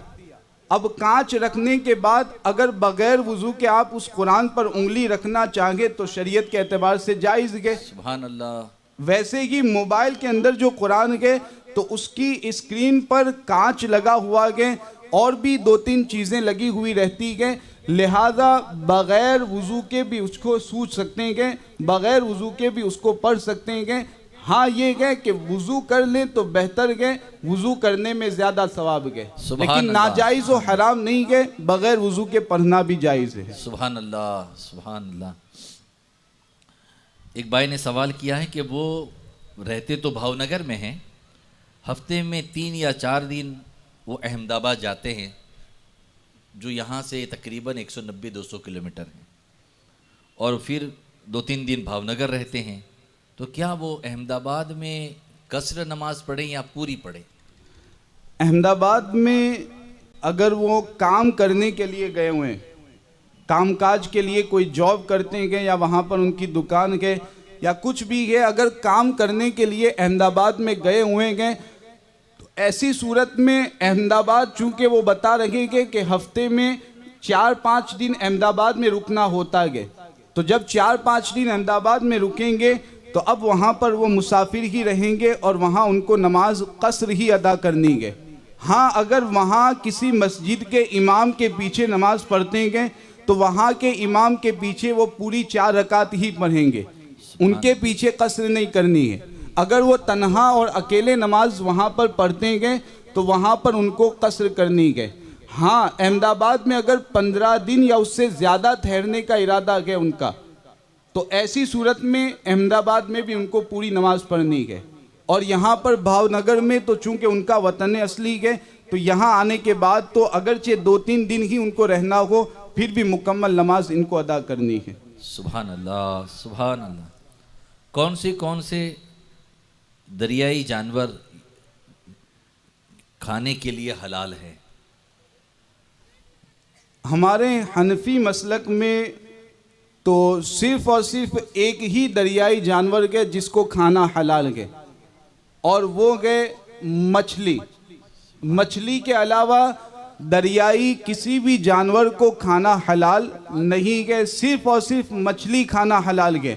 اب کانچ رکھنے کے بعد اگر بغیر وضو کے آپ اس قرآن پر انگلی رکھنا چاہیں تو شریعت کے اعتبار سے جائز ہے۔ سبحان اللہ۔ ویسے ہی موبائل کے اندر جو قرآن ہے تو اس کی اسکرین پر کانچ لگا ہوا ہے اور بھی 2-3 چیزیں لگی ہوئی رہتی ہیں، لہذا بغیر وضو کے بھی اس کو سوچ سکتے ہیں، بغیر وضو کے بھی اس کو پڑھ سکتے ہیں۔ ہاں یہ ہے کہ وضو کر لیں تو بہتر ہے، وضو کرنے میں زیادہ ثواب ہے، لیکن ناجائز و حرام نہیں ہے، بغیر وضو کے پڑھنا بھی جائز ہے۔ سبحان اللہ، سبحان اللہ۔ ایک بھائی نے سوال کیا ہے کہ وہ رہتے تو بھاؤ نگر میں ہیں، ہفتے میں 3 یا 4 دن وہ احمد آباد جاتے ہیں، جو یہاں سے تقریباً 190-200 کلومیٹر ہیں، اور پھر 2-3 دن بھاؤ نگر رہتے ہیں، تو کیا وہ احمد آباد میں قصر نماز پڑھیں یا پوری پڑھیں؟ احمد آباد میں اگر وہ کام کرنے کے لیے گئے ہوئے ہیں، کام کاج کے لیے کوئی جاب کرتے ہیں یا وہاں پر ان کی دکان گئے یا کچھ بھی ہے، اگر کام کرنے کے لیے احمد آباد میں گئے ہوئے ہیں تو ایسی صورت میں احمد آباد چونکہ وہ بتا رہے ہیں کہ ہفتے میں 4-5 دن احمد آباد میں رکنا ہوتا ہے، تو جب 4-5 دن احمد آباد میں رکیں گے تو اب وہاں پر وہ مسافر ہی رہیں گے اور وہاں ان کو نماز قصر ہی ادا کرنی ہے۔ ہاں اگر وہاں کسی مسجد کے امام کے پیچھے نماز پڑھتے ہیں تو وہاں کے امام کے پیچھے وہ پوری 4 رکعت ہی پڑھیں گے، ان کے پیچھے قصر نہیں کرنی ہے۔ اگر وہ تنہا اور اکیلے نماز وہاں پر پڑھتے ہیں تو وہاں پر ان کو قصر کرنی ہے۔ ہاں احمد آباد میں اگر 15 دن یا اس سے زیادہ ٹھہرنے کا ارادہ ہے ان کا، تو ایسی صورت میں احمد آباد میں بھی ان کو پوری نماز پڑھنی ہے، اور یہاں پر بھاؤ نگر میں تو چونکہ ان کا وطن اصلی ہے تو یہاں آنے کے بعد تو اگرچہ 2-3 دن ہی ان کو رہنا ہو پھر بھی مکمل نماز ان کو ادا کرنی ہے۔ سبحان اللہ، سبحان اللہ۔ کون سے دریائی جانور کھانے کے لیے حلال ہے؟ ہمارے حنفی مسلک میں تو صرف اور صرف ایک ہی دریائی جانور ہے جس کو کھانا حلال ہے، اور وہ ہے مچھلی۔ مچھلی کے علاوہ دریائی کسی بھی جانور کو کھانا حلال نہیں ہے، صرف اور صرف مچھلی کھانا حلال ہے۔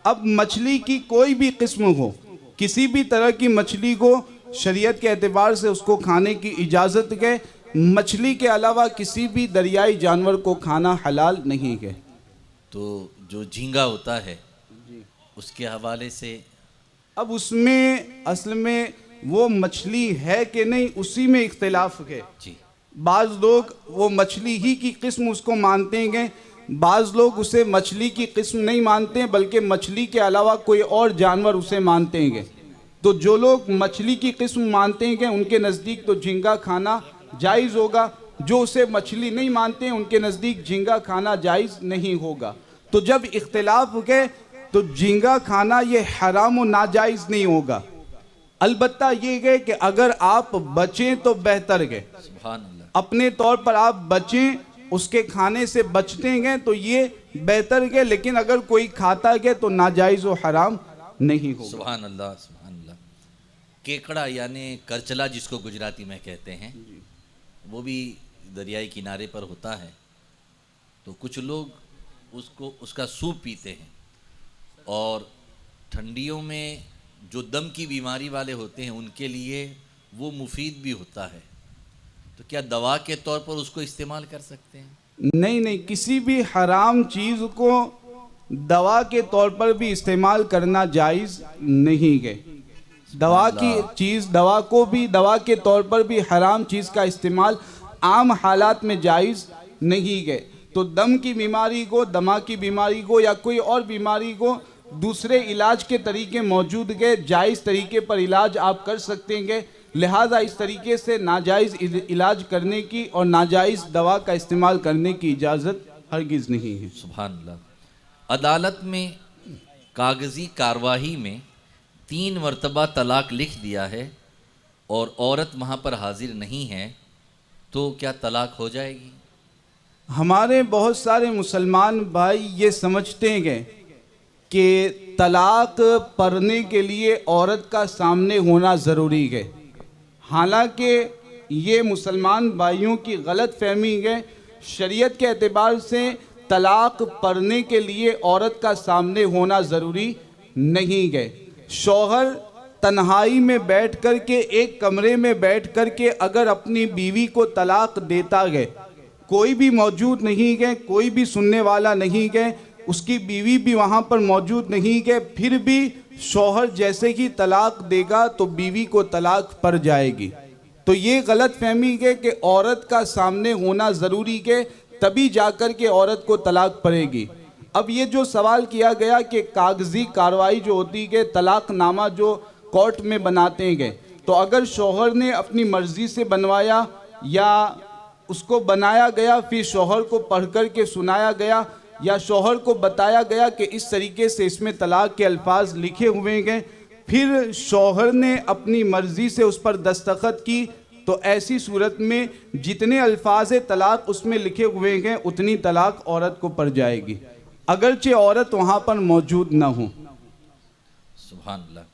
اب مچھلی کی کوئی بھی قسم ہو، کسی بھی طرح کی مچھلی کو شریعت کے اعتبار سے اس کو کھانے کی اجازت ہے، مچھلی کے علاوہ کسی بھی دریائی جانور کو کھانا حلال نہیں ہے۔ تو جو جھینگا ہوتا ہے اس کے حوالے سے اب اس میں اصل میں وہ مچھلی ہے کہ نہیں اسی میں اختلاف ہے۔ جی، بعض لوگ وہ مچھلی ہی کی قسم اس کو مانتے ہیں، بعض لوگ اسے مچھلی کی قسم نہیں مانتے ہیں بلکہ مچھلی کے علاوہ کوئی اور جانور اسے مانتے ہیں۔ تو جو لوگ مچھلی کی قسم مانتے ہیں ان کے نزدیک تو جھینگا کھانا جائز ہوگا، جو اسے مچھلی نہیں مانتے ہیں ان کے نزدیک جھینگا کھانا جائز نہیں ہوگا۔ تو جب اختلاف ہے تو جھینگا کھانا یہ حرام و ناجائز نہیں ہوگا، البتہ یہ ہے کہ اگر آپ بچیں تو بہتر ہے، سبحان اللہ، اپنے طور پر آپ بچیں، اس کے کھانے سے بچتے ہیں تو یہ بہتر ہے، لیکن اگر کوئی کھاتا ہے تو ناجائز و حرام نہیں ہوگا۔ سبحان اللہ، سبحان اللہ۔ کیکڑا یعنی کرچلا جس کو گجراتی میں کہتے ہیں، وہ بھی دریائی کنارے پر ہوتا ہے، تو کچھ لوگ اس کا سوپ پیتے ہیں، اور ٹھنڈیوں میں جو دم کی بیماری والے ہوتے ہیں ان کے لیے وہ مفید بھی ہوتا ہے، تو کیا دوا کے طور پر اس کو استعمال کر سکتے ہیں؟ نہیں، کسی بھی حرام چیز کو دوا کے طور پر بھی استعمال کرنا جائز نہیں ہے۔ دوا کی چیز، دوا کو بھی دوا کے طور پر بھی حرام چیز کا استعمال عام حالات میں جائز نہیں ہے. تو دم کی بیماری کو، دما کی بیماری کو یا کوئی اور بیماری کو دوسرے علاج کے طریقے موجود ہیں، جائز طریقے پر علاج آپ کر سکتے ہیں. لہٰذا اس طریقے سے ناجائز علاج کرنے کی اور ناجائز دوا کا استعمال کرنے کی اجازت ہرگز نہیں ہے. سبحان اللہ. عدالت میں کاغذی کارروائی میں 3 مرتبہ طلاق لکھ دیا ہے اور عورت وہاں پر حاضر نہیں ہے تو کیا طلاق ہو جائے گی؟ ہمارے بہت سارے مسلمان بھائی یہ سمجھتے ہیں کہ طلاق پڑھنے کے لیے عورت کا سامنے ہونا ضروری ہے. حالانکہ یہ مسلمان بھائیوں کی غلط فہمی ہے. شریعت کے اعتبار سے طلاق پڑھنے کے لیے عورت کا سامنے ہونا ضروری نہیں ہے. شوہر تنہائی میں بیٹھ کر کے، ایک کمرے میں بیٹھ کر کے اگر اپنی بیوی کو طلاق دیتا ہے، کوئی بھی موجود نہیں ہے، کوئی بھی سننے والا نہیں ہے، اس کی بیوی بھی وہاں پر موجود نہیں ہے، پھر بھی شوہر جیسے ہی طلاق دے گا تو بیوی کو طلاق پڑ جائے گی. تو یہ غلط فہمی ہے کہ عورت کا سامنے ہونا ضروری ہے تبھی جا کر کے عورت کو طلاق پڑے گی. اب یہ جو سوال کیا گیا کہ کاغذی کارروائی جو ہوتی ہے، طلاق نامہ جو کورٹ میں بناتے ہیں، تو اگر شوہر نے اپنی مرضی سے بنوایا یا اس کو بنایا گیا، پھر شوہر کو پڑھ کر کے سنایا گیا یا شوہر کو بتایا گیا کہ اس طریقے سے اس میں طلاق کے الفاظ لکھے ہوئے ہیں، پھر شوہر نے اپنی مرضی سے اس پر دستخط کی، تو ایسی صورت میں جتنے الفاظ طلاق اس میں لکھے ہوئے ہیں اتنی طلاق عورت کو پڑ جائے گی، اگرچہ عورت وہاں پر موجود نہ ہو. سبحان اللہ.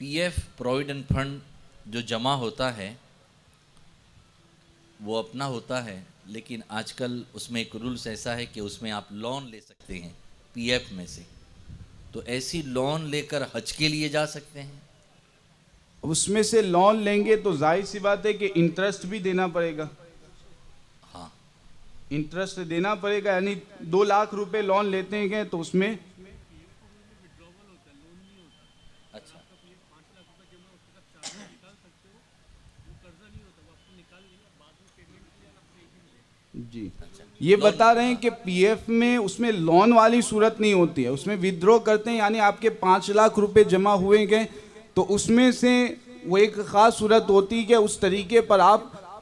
پی ایف پروویڈنٹ فنڈ جو جمع ہوتا ہے وہ اپنا ہوتا ہے، لیکن آج کل اس میں ایک رولز ایسا ہے کہ اس میں آپ لون لے سکتے ہیں پی ایف میں سے. تو ایسی لون لے کر حج کے لیے جا سکتے ہیں؟ اس میں سے لون لیں گے تو ظاہر سی بات ہے کہ انٹرسٹ بھی دینا پڑے گا. ہاں، انٹرسٹ دینا پڑے گا، یعنی 2 لاکھ روپے لون لیتے ہیں تو اس میں اچھا جی یہ بتا رہے ہیں کہ پی ایف میں اس میں لون والی صورت نہیں ہوتی ہے، اس میں ودرو کرتے ہیں، یعنی آپ کے 5 لاکھ روپے جمع ہوئے گئے تو اس میں سے وہ ایک خاص صورت ہوتی ہے کہ اس طریقے پر آپ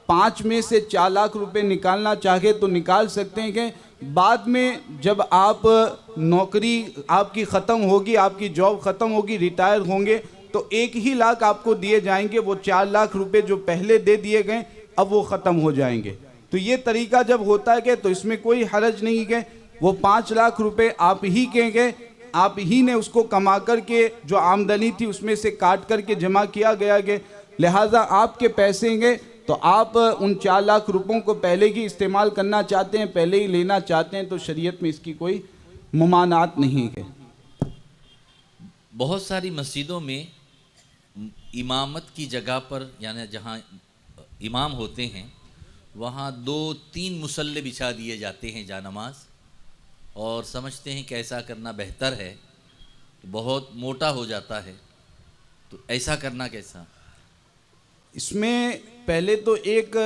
5 میں سے 4 لاکھ روپے نکالنا چاہے تو نکال سکتے ہیں کہ بعد میں جب آپ نوکری آپ کی ختم ہوگی، آپ کی جاب ختم ہوگی، ریٹائر ہوں گے تو 1 ہی لاکھ آپ کو دیے جائیں گے، وہ 4 لاکھ روپے جو پہلے دے دیے گئے اب وہ ختم ہو جائیں گے. تو یہ طریقہ جب ہوتا ہے تو اس میں کوئی حرج نہیں ہے. وہ 5 لاکھ روپے آپ ہی کہیں گے، آپ ہی نے اس کو کما کر کے جو آمدنی تھی اس میں سے کاٹ کر کے جمع کیا گیا ہے، لہٰذا آپ کے پیسے ہیں تو آپ ان 4 لاکھ روپوں کو پہلے ہی استعمال کرنا چاہتے ہیں، پہلے ہی لینا چاہتے ہیں تو شریعت میں اس کی کوئی ممانعت نہیں ہے. بہت ساری مسجدوں میں امامت کی جگہ پر، یعنی جہاں امام ہوتے ہیں وہاں 2-3 مصلے بچھا دیے جاتے ہیں جانماز، اور سمجھتے ہیں کہ ایسا کرنا بہتر ہے، بہت موٹا ہو جاتا ہے، تو ایسا کرنا کیسا؟ اس میں پہلے تو ایک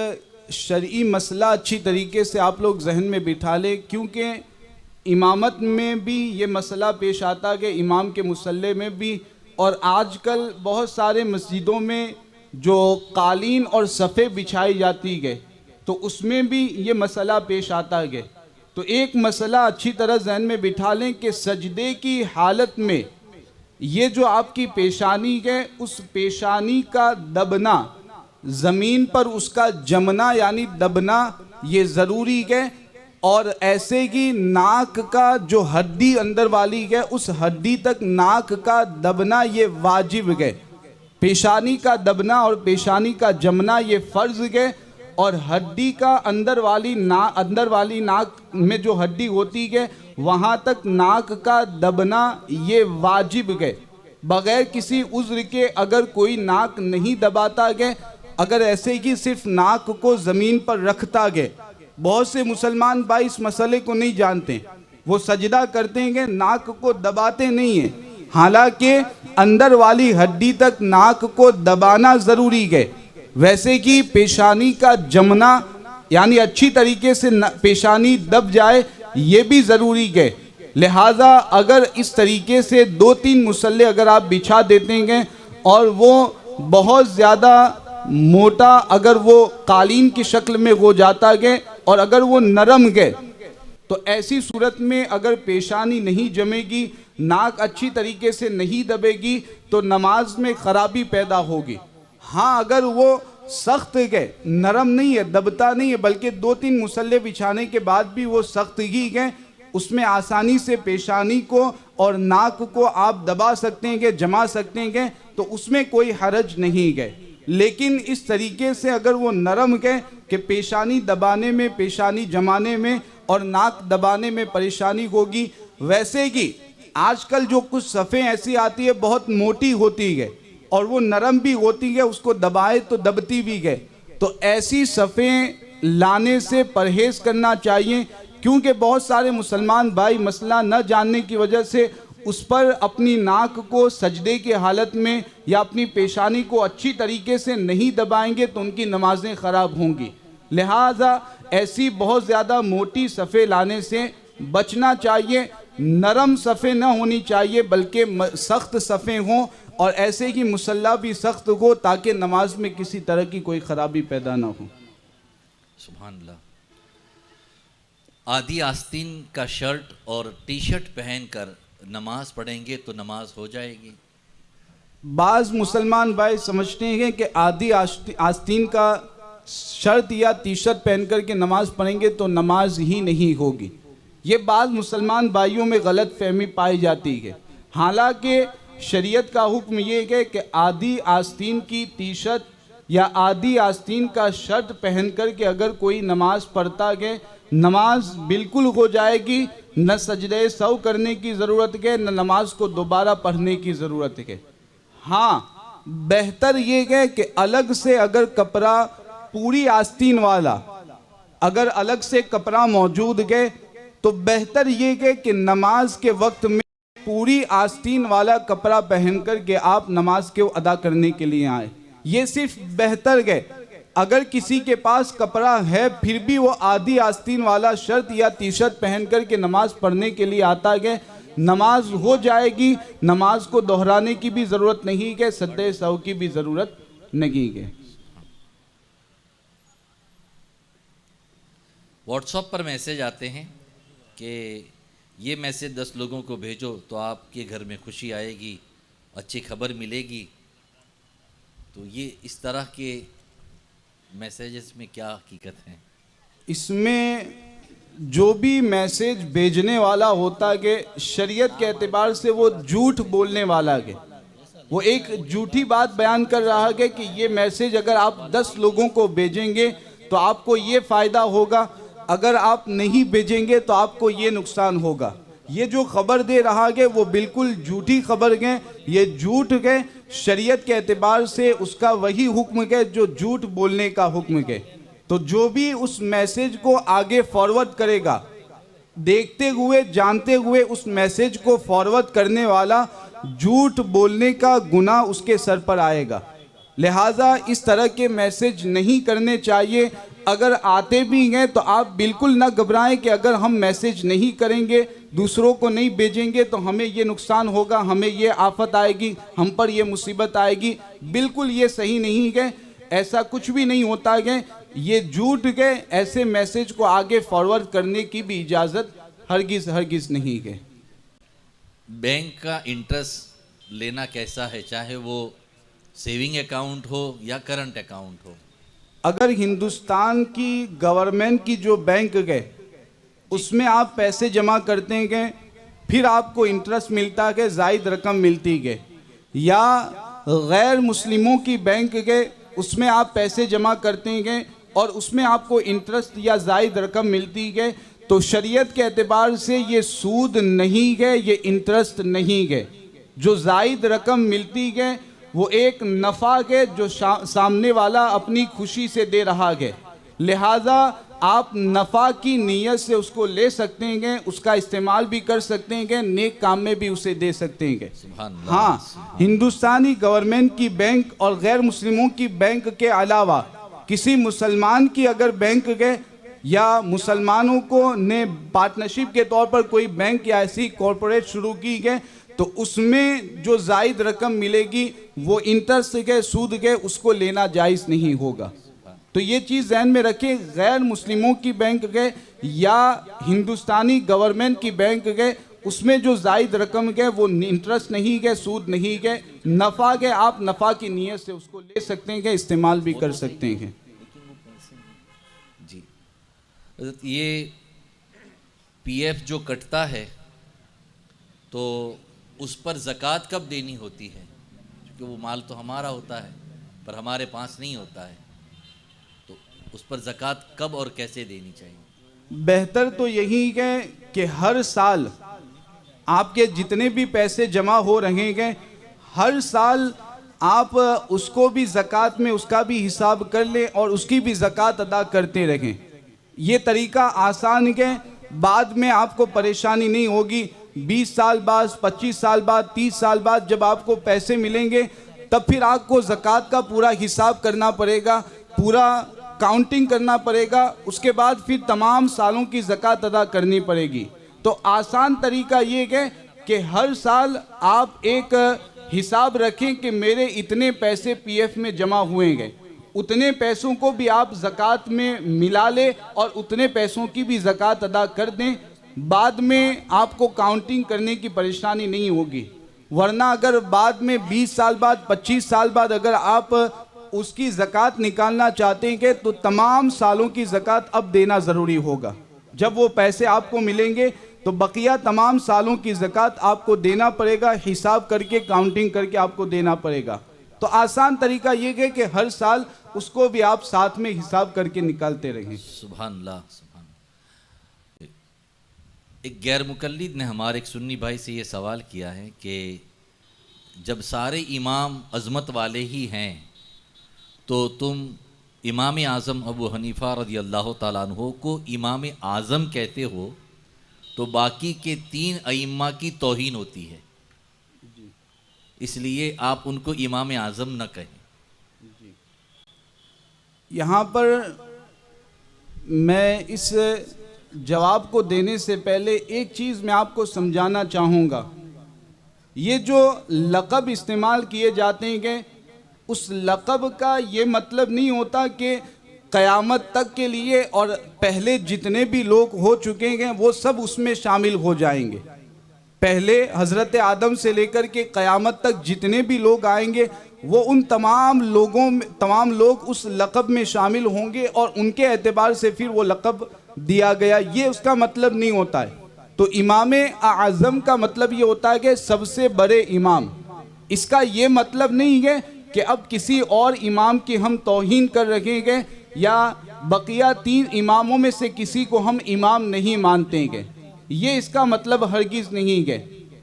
شرعی مسئلہ اچھی طریقے سے آپ لوگ ذہن میں بٹھا لیں، کیونکہ امامت میں بھی یہ مسئلہ پیش آتا کہ امام کے مصلے میں بھی، اور آج کل بہت سارے مسجدوں میں جو قالین اور صفے بچھائی جاتی ہے تو اس میں بھی یہ مسئلہ پیش آتا ہے. تو ایک مسئلہ اچھی طرح ذہن میں بٹھا لیں کہ سجدے کی حالت میں یہ جو آپ کی پیشانی ہے اس پیشانی کا دبنا، زمین پر اس کا جمنا یعنی دبنا یہ ضروری ہے، اور ایسے ہی ناک کا جو ہڈی اندر والی ہے اس ہڈی تک ناک کا دبنا یہ واجب ہے. پیشانی کا دبنا اور پیشانی کا جمنا یہ فرض ہے، اور ہڈی کا اندر والی ناک میں جو ہڈی ہوتی ہے وہاں تک ناک کا دبنا یہ واجب ہے. بغیر کسی عذر کے اگر کوئی ناک نہیں دباتا ہے، اگر ایسے ہی صرف ناک کو زمین پر رکھتا ہے، بہت سے مسلمان بھائی اس مسئلے کو نہیں جانتے، وہ سجدہ کرتے ہیں ناک کو دباتے نہیں ہیں، حالانکہ اندر والی ہڈی تک ناک کو دبانا ضروری ہے، ویسے کہ پیشانی کا جمنا یعنی اچھی طریقے سے پیشانی دب جائے یہ بھی ضروری ہے۔ لہٰذا اگر اس طریقے سے 2-3 مصلے اگر آپ بچھا دیتے ہیں اور وہ بہت زیادہ موٹا اگر وہ قالین کی شکل میں ہو جاتا ہے اور اگر وہ نرم ہے تو ایسی صورت میں اگر پیشانی نہیں جمے گی، ناک اچھی طریقے سے نہیں دبے گی تو نماز میں خرابی پیدا ہوگی۔ ہاں اگر وہ سخت ہے، نرم نہیں ہے، دبتا نہیں ہے، بلکہ 2-3 مصلے بچھانے کے بعد بھی وہ سخت ہی ہے، اس میں آسانی سے پیشانی کو اور ناک کو آپ دبا سکتے ہیں، جما سکتے ہیں، تو اس میں کوئی حرج نہیں ہے۔ لیکن اس طریقے سے اگر وہ نرم ہے کہ پیشانی دبانے میں، پیشانی جمانے میں اور ناک دبانے میں پریشانی ہوگی، ویسے ہی آج کل جو کچھ صفیں ایسی آتی ہے بہت موٹی ہوتی ہے اور وہ نرم بھی ہوتی ہے، اس کو دبائے تو دبتی بھی ہے، تو ایسی صفیں لانے سے پرہیز کرنا چاہیے، کیونکہ بہت سارے مسلمان بھائی مسئلہ نہ جاننے کی وجہ سے اس پر اپنی ناک کو سجدے کی حالت میں یا اپنی پیشانی کو اچھی طریقے سے نہیں دبائیں گے تو ان کی نمازیں خراب ہوں گی۔ لہٰذا ایسی بہت زیادہ موٹی صفیں لانے سے بچنا چاہیے، نرم صفیں نہ ہونی چاہیے بلکہ سخت صفیں ہوں، اور ایسے ہی مصلی بھی سخت ہو تاکہ نماز میں کسی طرح کی کوئی خرابی پیدا نہ ہو۔ سبحان اللہ۔ آدھی آستین کا شرٹ اور ٹی شرٹ پہن کر نماز پڑھیں گے تو نماز ہو جائے گی؟ بعض مسلمان بھائی سمجھتے ہیں کہ آدھی آستین کا شرٹ یا ٹی شرٹ پہن کر کے نماز پڑھیں گے تو نماز ہی نہیں ہوگی۔ یہ بعض مسلمان بھائیوں میں غلط فہمی پائی جاتی ہے، حالانکہ شریعت کا حکم یہ ہے کہ آدھی آستین کی ٹی شرٹ یا آدھی آستین کا شرٹ پہن کر کے اگر کوئی نماز پڑھتا ہے نماز بالکل ہو جائے گی، نہ سجدے سہو کرنے کی ضرورت ہے، نہ نماز کو دوبارہ پڑھنے کی ضرورت ہے۔ ہاں بہتر یہ ہے کہ الگ سے اگر کپڑا پوری آستین والا اگر الگ سے کپڑا موجود ہے تو بہتر یہ ہے کہ نماز کے وقت میں پوری آستین والا کپڑا پہن کر کے آپ نماز کو ادا کرنے کے لیے آئیں، یہ صرف بہتر ہے۔ اگر کسی کے پاس کپڑا ہے پھر بھی وہ آدھی آستین والا شرٹ یا ٹی شرٹ پہن کر کے نماز پڑھنے کے لیے آتا ہے، نماز ہو جائے گی، نماز کو دہرانے کی بھی ضرورت نہیں ہے، سجدے سہو کی بھی ضرورت نہیں ہے۔ واٹس ایپ پر میسج آتے ہیں کہ یہ میسج 10 لوگوں کو بھیجو تو آپ کے گھر میں خوشی آئے گی، اچھی خبر ملے گی، تو یہ اس طرح کے میسیجز میں کیا حقیقت ہے؟ اس میں جو بھی میسیج بھیجنے والا ہوتا ہے شریعت کے اعتبار سے وہ جھوٹ بولنے والا ہے، وہ ایک جھوٹی بات بیان کر رہا ہے کہ یہ میسیج اگر آپ 10 لوگوں کو بھیجیں گے تو آپ کو یہ فائدہ ہوگا، اگر آپ نہیں بھیجیں گے تو آپ کو یہ نقصان ہوگا۔ یہ جو خبر دے رہا ہے وہ بالکل جھوٹی خبر ہے، یہ جھوٹ ہے، شریعت کے اعتبار سے اس کا وہی حکم ہے جو جھوٹ بولنے کا حکم ہے۔ تو جو بھی اس میسیج کو آگے فارورڈ کرے گا، دیکھتے ہوئے جانتے ہوئے اس میسیج کو فارورڈ کرنے والا جھوٹ بولنے کا گناہ اس کے سر پر آئے گا۔ لہٰذا اس طرح کے میسیج نہیں کرنے چاہیے، اگر آتے بھی ہیں تو آپ بالکل نہ گھبرائیں کہ اگر ہم میسیج نہیں کریں گے، دوسروں کو نہیں بھیجیں گے تو ہمیں یہ نقصان ہوگا، ہمیں یہ آفت آئے گی، ہم پر یہ مصیبت آئے گی۔ بالکل یہ صحیح نہیں ہے، ایسا کچھ بھی نہیں ہوتا ہے، یہ جھوٹ ہے، ایسے میسیج کو آگے فارورڈ کرنے کی بھی اجازت ہرگز نہیں ہے۔ بینک کا انٹرسٹ لینا کیسا ہے، چاہے وہ سیونگ اکاؤنٹ ہو یا کرنٹ اکاؤنٹ ہو؟ اگر ہندوستان کی گورنمنٹ کی جو بینک ہے اس میں آپ پیسے جمع کرتے ہیں پھر آپ کو انٹرسٹ ملتا ہے، زائد رقم ملتی ہے، یا غیر مسلموں کی بینک ہے اس میں آپ پیسے جمع کرتے ہیں اور اس میں آپ کو انٹرسٹ یا زائد رقم ملتی ہے، تو شریعت کے اعتبار سے یہ سود نہیں ہے، یہ انٹرسٹ نہیں ہے۔ جو زائد رقم ملتی ہے وہ ایک نفع ہے جو سامنے والا اپنی خوشی سے دے رہا ہے، لہٰذا آپ نفع کی نیت سے اس کو لے سکتے ہیں، اس کا استعمال بھی کر سکتے ہیں، نیک کام میں بھی اسے دے سکتے ہیں۔ سبحان اللہ۔ ہاں، ہندوستانی گورنمنٹ کی بینک اور غیر مسلموں کی بینک کے علاوہ کسی مسلمان کی اگر بینک گئے یا مسلمانوں کو نے پارٹنرشپ کے طور پر کوئی بینک یا ایسی کارپوریٹ شروع کی گئے تو اس میں جو زائد رقم ملے گی وہ انٹرسٹ کے سود کے اس کو لینا جائز نہیں ہوگا۔ تو یہ چیز ذہن میں رکھیں، غیر مسلموں کی بینک گئے یا ہندوستانی گورنمنٹ کی بینک گئے، اس میں جو زائد رقم گئے وہ انٹرسٹ نہیں گئے، سود نہیں گئے، نفع گئے، آپ نفع کی نیت سے اس کو لے سکتے ہیں، استعمال بھی کر سکتے ہیں۔ جی حضرت، یہ پی ایف جو کٹتا ہے تو اس پر زکوٰۃ کب دینی ہوتی ہے؟ کیونکہ وہ مال تو ہمارا ہوتا ہے پر ہمارے پاس نہیں ہوتا ہے، تو اس پر زکوٰۃ کب اور کیسے دینی چاہیے؟ بہتر تو یہی ہے کہ ہر سال آپ کے جتنے بھی پیسے جمع ہو رہے ہیں ہر سال آپ اس کو بھی زکوٰۃ میں اس کا بھی حساب کر لیں اور اس کی بھی زکوٰۃ ادا کرتے رہیں۔ یہ طریقہ آسان ہے، بعد میں آپ کو پریشانی نہیں ہوگی۔ 20 سال بعد، 25 سال بعد، 30 سال بعد جب آپ کو پیسے ملیں گے تب پھر آپ کو زکوٰۃ کا پورا حساب کرنا پڑے گا، پورا کاؤنٹنگ کرنا پڑے گا، اس کے بعد پھر تمام سالوں کی زکوٰۃ ادا کرنی پڑے گی۔ تو آسان طریقہ یہ ہے کہ ہر سال آپ ایک حساب رکھیں کہ میرے اتنے پیسے پی ایف میں جمع ہوئے گئے، اتنے پیسوں کو بھی آپ زکوٰۃ میں ملا لیں اور اتنے پیسوں کی بھی زکوٰۃ ادا کر دیں، بعد میں آپ کو کاؤنٹنگ کرنے کی پریشانی نہیں ہوگی۔ ورنہ اگر بعد میں 20 سال بعد، 25 سال بعد اگر آپ اس کی زکوٰۃ نکالنا چاہتے ہیں تو تمام سالوں کی زکوٰۃ اب دینا ضروری ہوگا۔ جب وہ پیسے آپ کو ملیں گے تو بقیہ تمام سالوں کی زکوٰۃ آپ کو دینا پڑے گا، حساب کر کے کاؤنٹنگ کر کے آپ کو دینا پڑے گا۔ تو آسان طریقہ یہ ہے کہ ہر سال اس کو بھی آپ ساتھ میں حساب کر کے نکالتے رہیں۔ سبحان اللہ، سبحان اللہ۔ ایک غیر مقلد نے ہمارے ایک سنی بھائی سے یہ سوال کیا ہے کہ جب سارے امام عظمت والے ہی ہیں تو تم امام اعظم ابو حنیفہ رضی اللہ تعالیٰ عنہ کو امام اعظم کہتے ہو تو باقی کے 3 ائمہ کی توہین ہوتی ہے، اس لیے آپ ان کو امام اعظم نہ کہیں۔ یہاں پر میں اس جواب کو دینے سے پہلے ایک چیز میں آپ کو سمجھانا چاہوں گا۔ یہ جو لقب استعمال کیے جاتے ہیں اس لقب کا یہ مطلب نہیں ہوتا کہ قیامت تک کے لیے اور پہلے جتنے بھی لوگ ہو چکے ہیں وہ سب اس میں شامل ہو جائیں گے۔ پہلے حضرت آدم سے لے کر کے قیامت تک جتنے بھی لوگ آئیں گے وہ ان تمام لوگ اس لقب میں شامل ہوں گے اور ان کے اعتبار سے پھر وہ لقب دیا گیا، یہ اس کا مطلب نہیں ہوتا ہے۔ تو امام اعظم کا مطلب یہ ہوتا ہے کہ سب سے بڑے امام۔ اس کا یہ مطلب نہیں ہے کہ اب کسی اور امام کی ہم توہین کر رکھیں گے یا بقیہ 3 اماموں میں سے کسی کو ہم امام نہیں مانتے گے، یہ اس کا مطلب ہرگز نہیں ہے۔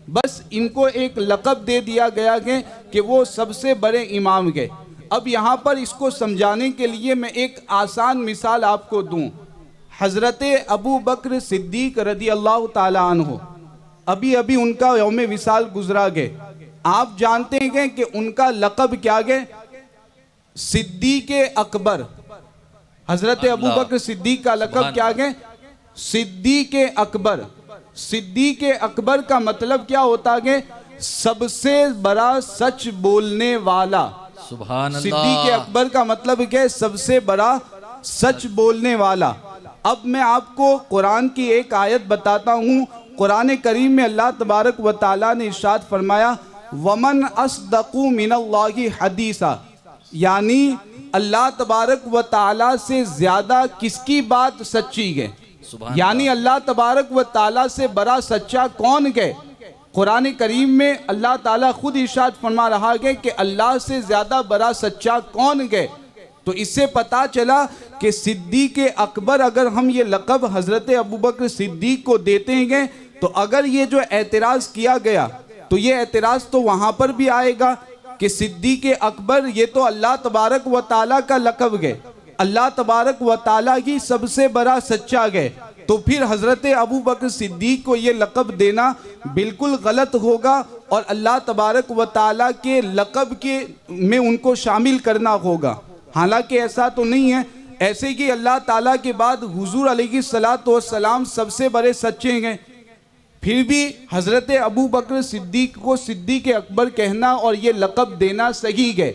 بس ان کو ایک لقب دے دیا گیا ہے کہ وہ سب سے بڑے امام گئے۔ اب یہاں پر اس کو سمجھانے کے لیے میں ایک آسان مثال آپ کو دوں۔ حضرت ابو بکر صدیق رضی اللہ تعالیٰ عنہ، ابھی ان کا یوم وصال گزرا گئے۔ آپ جانتے ہیں کہ ان کا لقب کیا گئے؟ صدیق اکبر۔ حضرت ابو بکر صدیق کا لقب کیا گئے؟ صدیق اکبر۔ صدیق اکبر کا مطلب کیا ہوتا ہے؟ سب سے بڑا سچ بولنے والا۔ سبحان اللہ۔ صدیق اکبر کا مطلب ہے سب سے بڑا سچ بولنے والا۔ اب میں آپ کو قرآن کی ایک آیت بتاتا ہوں۔ قرآن کریم میں اللہ تبارک و تعالیٰ نے ارشاد فرمایا وَمَنْ أَصْدَقُ مِنَ اللَّهِ حَدِيثًا، یعنی اللہ تبارک و تعالیٰ سے زیادہ کس کی بات سچی ہے؟ یعنی اللہ تبارک و تعالیٰ سے بڑا سچا کون ہے؟ قرآن کریم میں اللہ تعالیٰ خود ارشاد فرما رہا ہے کہ اللہ سے زیادہ بڑا سچا کون ہے؟ تو اس سے پتا چلا کہ صدیق اکبر اگر ہم یہ لقب حضرت ابوبکر صدیق کو دیتے ہیں تو اگر یہ جو اعتراض کیا گیا تو یہ اعتراض تو وہاں پر بھی آئے گا کہ صدیق اکبر یہ تو اللہ تبارک و تعالیٰ کا لقب ہے، اللہ تبارک و تعالیٰ کی سب سے بڑا سچا گئے، تو پھر حضرت ابو بکر صدیق کو یہ لقب دینا بالکل غلط ہوگا، اور اللہ تبارک و تعالیٰ کے لقب میں ان کو شامل کرنا ہوگا۔ حالانکہ ایسا تو نہیں ہے، ایسے کہ اللہ تعالیٰ کے بعد حضور علیہ السلام سب سے بڑے سچے ہیں، پھر بھی حضرت ابو بکر صدیق کو صدیق اکبر کہنا اور یہ لقب دینا صحیح ہے،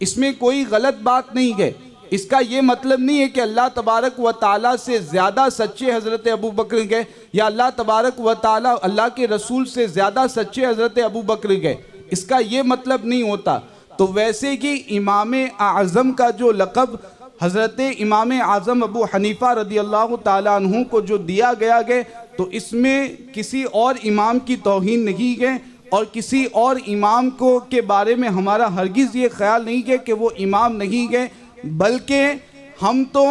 اس میں کوئی غلط بات نہیں ہے۔ اس کا یہ مطلب نہیں ہے کہ اللہ تبارک و تعالیٰ سے زیادہ سچے حضرت ابو بکر گئے، یا اللہ تبارک و تعالیٰ اللہ کے رسول سے زیادہ سچے حضرت ابو بکر گئے، اس کا یہ مطلب نہیں ہوتا۔ تو ویسے کہ امام اعظم کا جو لقب حضرت امام اعظم ابو حنیفہ رضی اللہ تعالیٰ عنہ کو جو دیا گیا ہے، تو اس میں کسی اور امام کی توہین نہیں ہے، اور کسی اور امام کے بارے میں ہمارا ہرگز یہ خیال نہیں ہے کہ وہ امام نہیں ہے، بلکہ ہم تو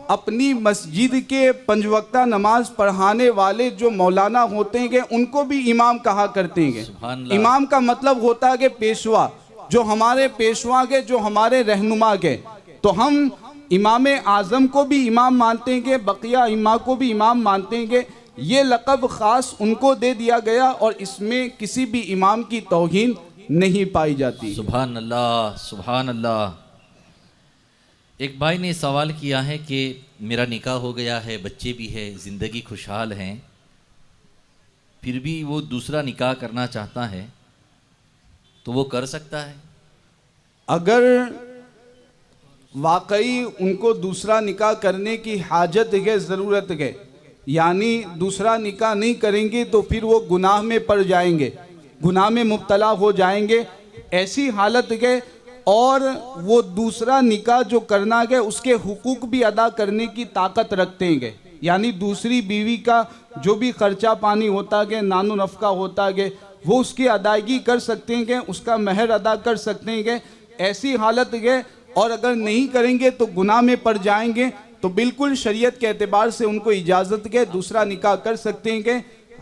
اپنی مسجد کے 5 وقتہ نماز پڑھانے والے جو مولانا ہوتے ہیں ان کو بھی امام کہا کرتے ہیں۔ امام کا مطلب ہوتا ہے کہ پیشوا، جو ہمارے پیشوا کے، جو ہمارے رہنما کے، تو ہم امام اعظم کو بھی امام مانتے ہیں، بقیہ امام کو بھی امام مانتے ہیں۔ یہ لقب خاص ان کو دے دیا گیا، اور اس میں کسی بھی امام کی توہین نہیں پائی جاتی۔ سبحان اللہ، سبحان اللہ۔ ایک بھائی نے سوال کیا ہے کہ میرا نکاح ہو گیا ہے، بچے بھی ہے، زندگی خوشحال ہیں، پھر بھی وہ دوسرا نکاح کرنا چاہتا ہے، تو وہ کر سکتا ہے؟ اگر واقعی ان کو دوسرا نکاح کرنے کی حاجت ہے، ضرورت ہے، یعنی دوسرا نکاح نہیں کریں گے تو پھر وہ گناہ میں پڑ جائیں گے، گناہ میں مبتلا ہو جائیں گے، ایسی حالت ہے، اور وہ دوسرا نکاح جو کرنا ہے اس کے حقوق بھی ادا کرنے کی طاقت رکھتے ہیں، یعنی دوسری بیوی کا جو بھی خرچہ پانی ہوتا ہے، نان و نفقہ ہوتا ہے، وہ اس کی ادائیگی کر سکتے ہیں، اس کا مہر ادا کر سکتے ہیں، ایسی حالت ہے۔ اور اگر نہیں کریں گے تو گناہ میں پڑ جائیں گے، تو بالکل شریعت کے اعتبار سے ان کو اجازت ہے، دوسرا نکاح کر سکتے ہیں۔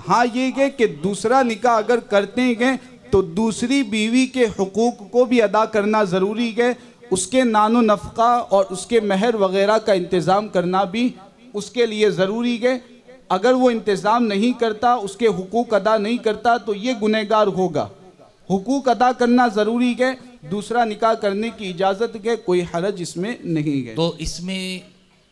ہاں یہ ہے کہ دوسرا نکاح اگر کرتے ہیں تو دوسری بیوی کے حقوق کو بھی ادا کرنا ضروری ہے، اس کے نان و نفقہ اور اس کے مہر وغیرہ کا انتظام کرنا بھی اس کے لیے ضروری ہے۔ اگر وہ انتظام نہیں کرتا، اس کے حقوق ادا نہیں کرتا، تو یہ گنہگار ہوگا۔ حقوق ادا کرنا ضروری ہے، دوسرا نکاح کرنے کی اجازت ہے، کوئی حرج اس میں نہیں ہے۔ تو اس میں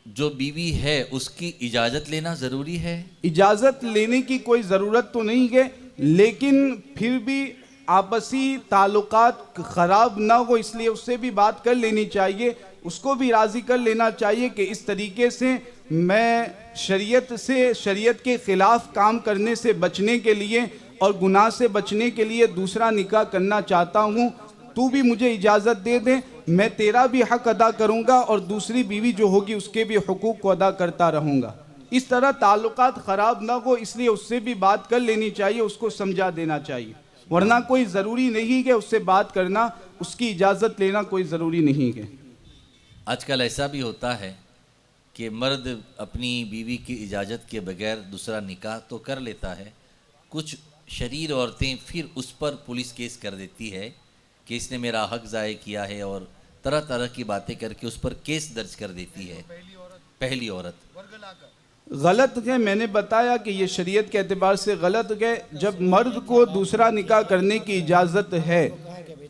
جو بیوی ہے اس کی اجازت لینا ضروری ہے؟ اجازت لینے کی کوئی ضرورت تو نہیں ہے، لیکن پھر بھی آپسی تعلقات خراب نہ ہو، اس لیے اس سے بھی بات کر لینی چاہیے، اس کو بھی راضی کر لینا چاہیے کہ اس طریقے سے میں شریعت کے خلاف کام کرنے سے بچنے کے لیے اور گناہ سے بچنے کے لیے دوسرا نکاح کرنا چاہتا ہوں، تو بھی مجھے اجازت دے دے، میں تیرا بھی حق ادا کروں گا اور دوسری بیوی جو ہوگی اس کے بھی حقوق کو ادا کرتا رہوں گا۔ اس طرح تعلقات خراب نہ ہو، اس لیے اس سے بھی بات کر لینی چاہیے، اس کو سمجھا دینا چاہیے، ورنہ کوئی ضروری نہیں کہ اس سے بات کرنا، اس کی اجازت لینا کوئی ضروری نہیں ہے۔ آج کل ایسا بھی ہوتا ہے کہ مرد اپنی بیوی کی اجازت کے بغیر دوسرا نکاح تو کر لیتا ہے، کچھ شریر عورتیں پھر اس پر پولیس کیس کر دیتی ہے کہ اس نے میرا حق ضائع کیا ہے، اور طرح طرح کی باتیں کر کے اس پر کیس درج کر دیتی ہے، پہلی عورت۔ غلط ہے، میں نے بتایا کہ یہ شریعت کے اعتبار سے غلط ہے۔ جب مرد کو دوسرا نکاح کرنے کی اجازت ہے،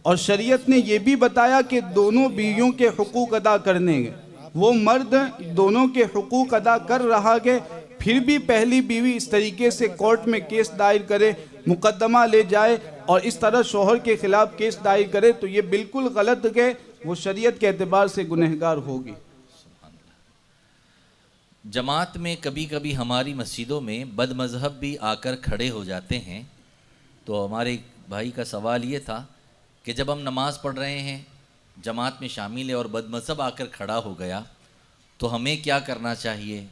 اور شریعت نے یہ بھی بتایا کہ دونوں بیویوں کے حقوق ادا کرنے ہیں، وہ مرد دونوں کے حقوق ادا کر رہا ہے، پھر بھی پہلی بیوی اس طریقے سے کورٹ میں کیس دائر کرے، مقدمہ لے جائے اور اس طرح شوہر کے خلاف کیس دائر کرے، تو یہ بالکل غلط ہے، وہ شریعت کے اعتبار سے گنہگار ہوگی۔ جماعت میں کبھی کبھی ہماری مسجدوں میں بد مذہب بھی آ کر کھڑے ہو جاتے ہیں، تو ہمارے بھائی کا سوال یہ تھا کہ جب ہم نماز پڑھ رہے ہیں، جماعت میں شامل ہے اور بد مذہب آ کر کھڑا ہو گیا، تو ہمیں کیا کرنا چاہیے؟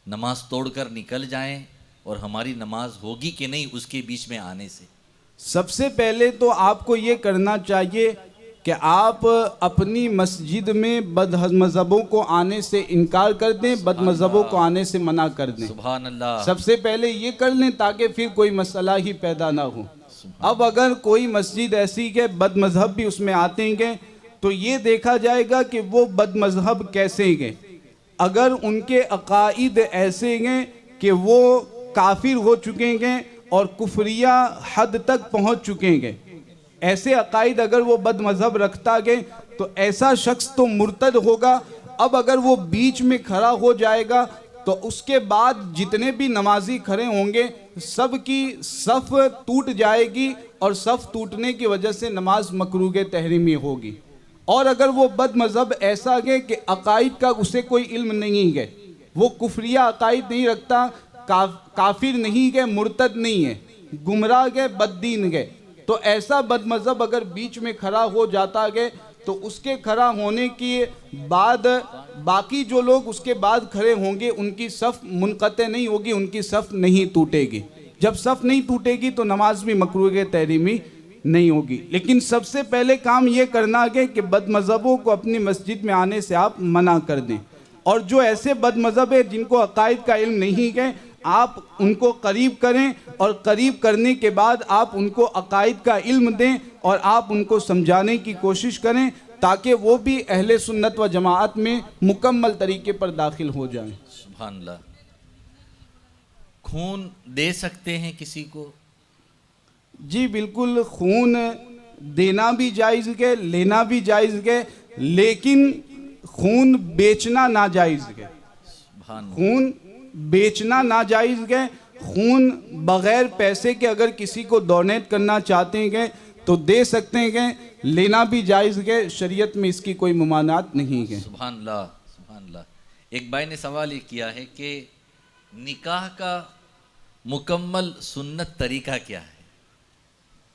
نماز توڑ کر نکل جائیں، اور ہماری نماز ہوگی کہ نہیں اس کے بیچ میں آنے سے؟ سب سے پہلے تو آپ کو یہ کرنا چاہیے کہ آپ اپنی مسجد میں بد مذہبوں کو آنے سے انکار کر دیں، بد مذہبوں کو آنے سے منع کر دیں۔ سبحان اللہ۔ سب سے پہلے یہ کر لیں تاکہ پھر کوئی مسئلہ ہی پیدا نہ ہو۔ اب اگر کوئی مسجد ایسی کہ بد مذہب بھی اس میں آتے ہیں، تو یہ دیکھا جائے گا کہ وہ بد مذہب کیسے ہیں، اگر ان کے عقائد ایسے ہیں کہ وہ کافر ہو چکے ہیں اور کفریہ حد تک پہنچ چکے ہیں، ایسے عقائد اگر وہ بد مذہب رکھتا گئے تو ایسا شخص تو مرتد ہوگا۔ اب اگر وہ بیچ میں کھڑا ہو جائے گا تو اس کے بعد جتنے بھی نمازی کھڑے ہوں گے سب کی صف ٹوٹ جائے گی، اور صف ٹوٹنے کی وجہ سے نماز مکروہ تحریمی ہوگی۔ اور اگر وہ بد مذہب ایسا ہے کہ عقائد کا اسے کوئی علم نہیں ہے، وہ کفریہ عقائد نہیں رکھتا، کافر نہیں ہے، مرتد نہیں ہے، گمراہ ہے، بد دین ہے، تو ایسا بد مذہب اگر بیچ میں کھڑا ہو جاتا ہے تو اس کے کھڑا ہونے کے بعد باقی جو لوگ اس کے بعد کھڑے ہوں گے ان کی صف منقطع نہیں ہوگی، ان کی صف نہیں ٹوٹے گی۔ جب صف نہیں ٹوٹے گی تو نماز بھی مکروہ تحریمی نہیں ہوگی۔ لیکن سب سے پہلے کام یہ کرنا ہے کہ بد مذہبوں کو اپنی مسجد میں آنے سے آپ منع کر دیں، اور جو ایسے بد مذہب ہیں جن کو عقائد کا علم نہیں ہے آپ ان کو قریب کریں، اور قریب کرنے کے بعد آپ ان کو عقائد کا علم دیں اور آپ ان کو سمجھانے کی کوشش کریں تاکہ وہ بھی اہل سنت و جماعت میں مکمل طریقے پر داخل ہو جائیں۔ سبحان اللہ۔ خون دے سکتے ہیں کسی کو؟ جی بالکل، خون دینا بھی جائز ہے، لینا بھی جائز ہے، لیکن خون بیچنا ناجائز ہے۔ سبحان اللہ۔ خون بیچنا ناجائز ہے۔ خون بغیر پیسے کے اگر کسی کو ڈونیٹ کرنا چاہتے ہیں تو دے سکتے ہیں، لینا بھی جائز ہے، شریعت میں اس کی کوئی ممانعت نہیں ہے۔ سبحان اللہ، سبحان اللہ۔ ایک بھائی نے سوال یہ کیا ہے کہ نکاح کا مکمل سنت طریقہ کیا ہے؟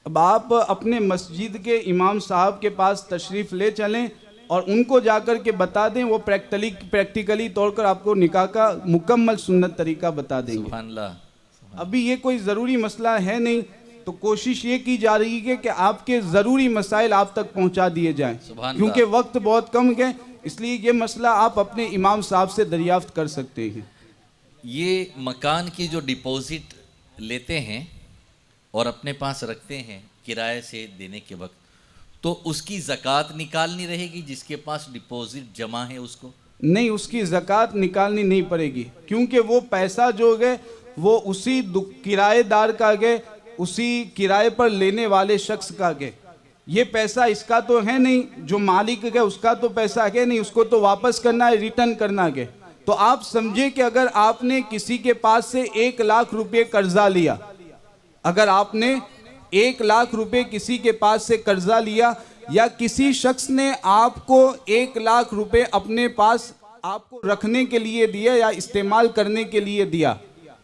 اب آپ اپنے مسجد کے امام صاحب کے پاس تشریف لے چلیں اور ان کو جا کر کے بتا دیں، وہ پریکٹیکلی طور پر آپ کو نکاح کا مکمل سنت طریقہ بتا دیں گے۔ سبحان اللہ۔ ابھی یہ کوئی ضروری مسئلہ ہے نہیں، تو کوشش یہ کی جا رہی ہے کہ آپ کے ضروری مسائل آپ تک پہنچا دیے جائیں، کیونکہ وقت بہت کم ہے، اس لیے یہ مسئلہ آپ اپنے امام صاحب سے دریافت کر سکتے ہیں۔ یہ مکان کی جو ڈپوزٹ لیتے ہیں اور اپنے پاس رکھتے ہیں کرائے سے دینے کے وقت، تو اس کی زکوٰۃ نکالنی رہے گی جس کے پاس ڈپوزٹ جمع ہے اس کو؟ نہیں، اس کی زکوٰۃ نکالنی نہیں پڑے گی، کیونکہ وہ پیسہ جو ہے وہ اسی کرایہ دار کا ہے، اسی کرائے پر لینے والے شخص کا ہے۔ یہ پیسہ اس کا تو ہے نہیں، جو مالک ہے اس کا تو پیسہ ہے نہیں، اس کو تو واپس کرنا ہے، ریٹرن کرنا ہے۔ تو آپ سمجھیں کہ اگر آپ نے کسی کے پاس سے 1,00,000 روپے قرضہ لیا، اگر آپ نے 1,00,000 روپے کسی کے پاس سے قرضہ لیا، یا کسی شخص نے آپ کو 1,00,000 روپے اپنے پاس آپ کو رکھنے کے لیے دیا یا استعمال کرنے کے لیے دیا،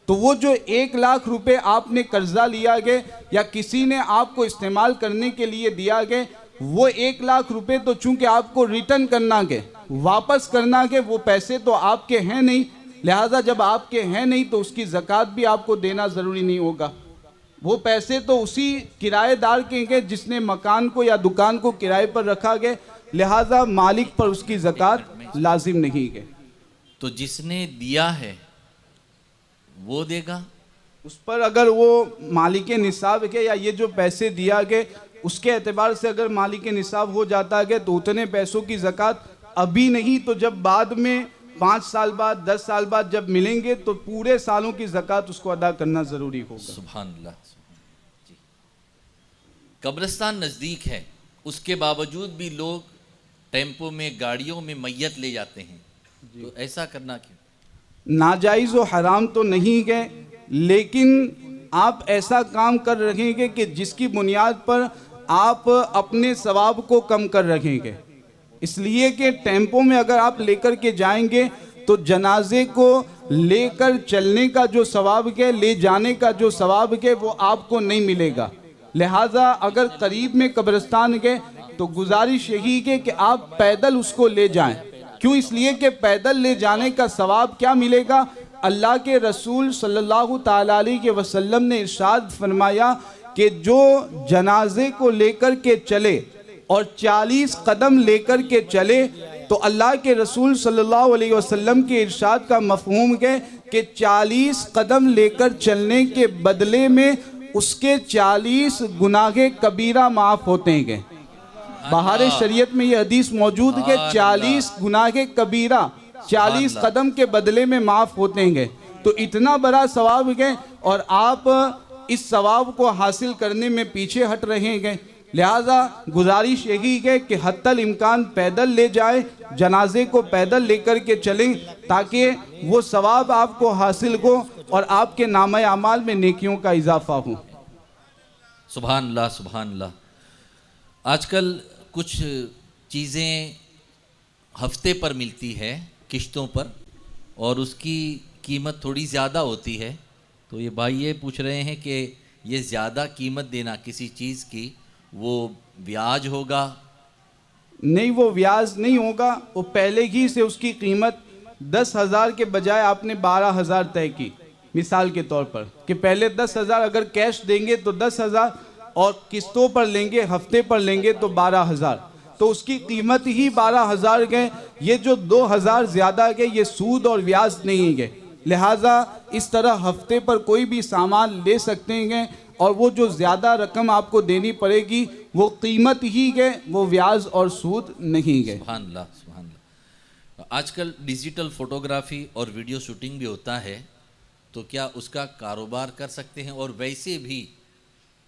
تو وہ جو 1,00,000 روپے آپ نے قرضہ لیا گئے یا کسی نے آپ کو استعمال کرنے کے لیے دیا گئے، وہ 1,00,000 روپے تو چونکہ آپ کو ریٹرن کرنا گئے، واپس کرنا گئے، وہ پیسے تو آپ کے ہیں نہیں، لہٰذا جب آپ کے ہیں نہیں تو اس کی زکوٰۃ بھی آپ کو دینا ضروری نہیں ہوگا۔ وہ پیسے تو اسی کرایہ دار کے ہیں جس نے مکان کو یا دکان کو کرائے پر رکھا گئے، لہٰذا مالک پر اس کی زکوٰۃ لازم نہیں ہے۔ تو جس نے دیا ہے وہ دے گا؟ اس پر اگر وہ مالک نصاب ہے یا یہ جو پیسے دیا گئے اس کے اعتبار سے اگر مالک نصاب ہو جاتا ہے تو اتنے پیسوں کی زکوٰۃ ابھی نہیں، تو جب بعد میں 5 سال بعد 10 سال بعد جب ملیں گے تو پورے سالوں کی زکوٰۃ اس کو ادا کرنا ضروری ہوگا۔ سبحان اللہ۔ جی، قبرستان نزدیک ہے، اس کے باوجود بھی لوگ ٹیمپو میں گاڑیوں میں میت لے جاتے ہیں، تو ایسا کرنا کیوں؟ ناجائز و حرام تو نہیں ہے، لیکن آپ ایسا کام کر رہے ہیں کہ جس کی بنیاد پر آپ اپنے ثواب کو کم کر رہے ہیں، اس لیے کہ ٹیمپو میں اگر آپ لے کر کے جائیں گے تو جنازے کو لے کر چلنے کا جو ثواب ہے، لے جانے کا جو ثواب ہے وہ آپ کو نہیں ملے گا۔ لہٰذا اگر قریب میں قبرستان ہے تو گزارش یہی ہے کہ آپ پیدل اس کو لے جائیں۔ کیوں؟ اس لیے کہ پیدل لے جانے کا ثواب کیا ملے گا؟ اللہ کے رسول صلی اللہ تعالیٰ علیہ وسلم نے ارشاد فرمایا کہ جو جنازے کو لے کر کے چلے اور 40 قدم لے کر کے چلے، تو اللہ کے رسول صلی اللہ علیہ وسلم کے ارشاد کا مفہوم ہے کہ 40 قدم لے کر چلنے کے بدلے میں اس کے 40 گناہ کبیرہ معاف ہوتے ہیں۔ بہار شریعت میں یہ حدیث موجود ہے کہ 40 گناہ کبیرہ 40 قدم کے بدلے میں معاف ہوتے ہیں. تو اتنا بڑا ثواب ہے اور آپ اس ثواب کو حاصل کرنے میں پیچھے ہٹ رہے ہیں. لہٰذا گزارش یہی ہے کہ حتی الامکان پیدل لے جائیں, جنازے کو پیدل لے کر کے چلیں تاکہ وہ ثواب آپ کو حاصل ہو اور آپ کے نامہ اعمال میں نیکیوں کا اضافہ ہو. سبحان اللہ سبحان اللہ. آج کل کچھ چیزیں ہفتے پر ملتی ہے قسطوں پر اور اس کی قیمت تھوڑی زیادہ ہوتی ہے. تو یہ بھائی یہ پوچھ رہے ہیں کہ یہ زیادہ قیمت دینا کسی چیز کی وہ بیاج ہوگا؟ نہیں, وہ بیاج نہیں ہوگا. وہ پہلے ہی سے اس کی قیمت 10,000 کے بجائے آپ نے 12,000 طے کی. مثال کے طور پر کہ پہلے 10,000 اگر کیش دیں گے تو 10,000 اور قسطوں پر لیں گے, ہفتے پر لیں گے تو 12,000, تو اس کی قیمت ہی 12,000 گئے. یہ جو 2,000 زیادہ گئے یہ سود اور بیاج نہیں گئے. لہٰذا اس طرح ہفتے پر کوئی بھی سامان لے سکتے ہیں اور وہ جو زیادہ رقم آپ کو دینی پڑے گی وہ قیمت ہی گئے, وہ بیاج اور سود نہیں گئے. سبحان اللہ سبحان اللہ. آج کل ڈیجیٹل فوٹوگرافی اور ویڈیو شوٹنگ بھی ہوتا ہے, تو کیا اس کا کاروبار کر سکتے ہیں؟ اور ویسے بھی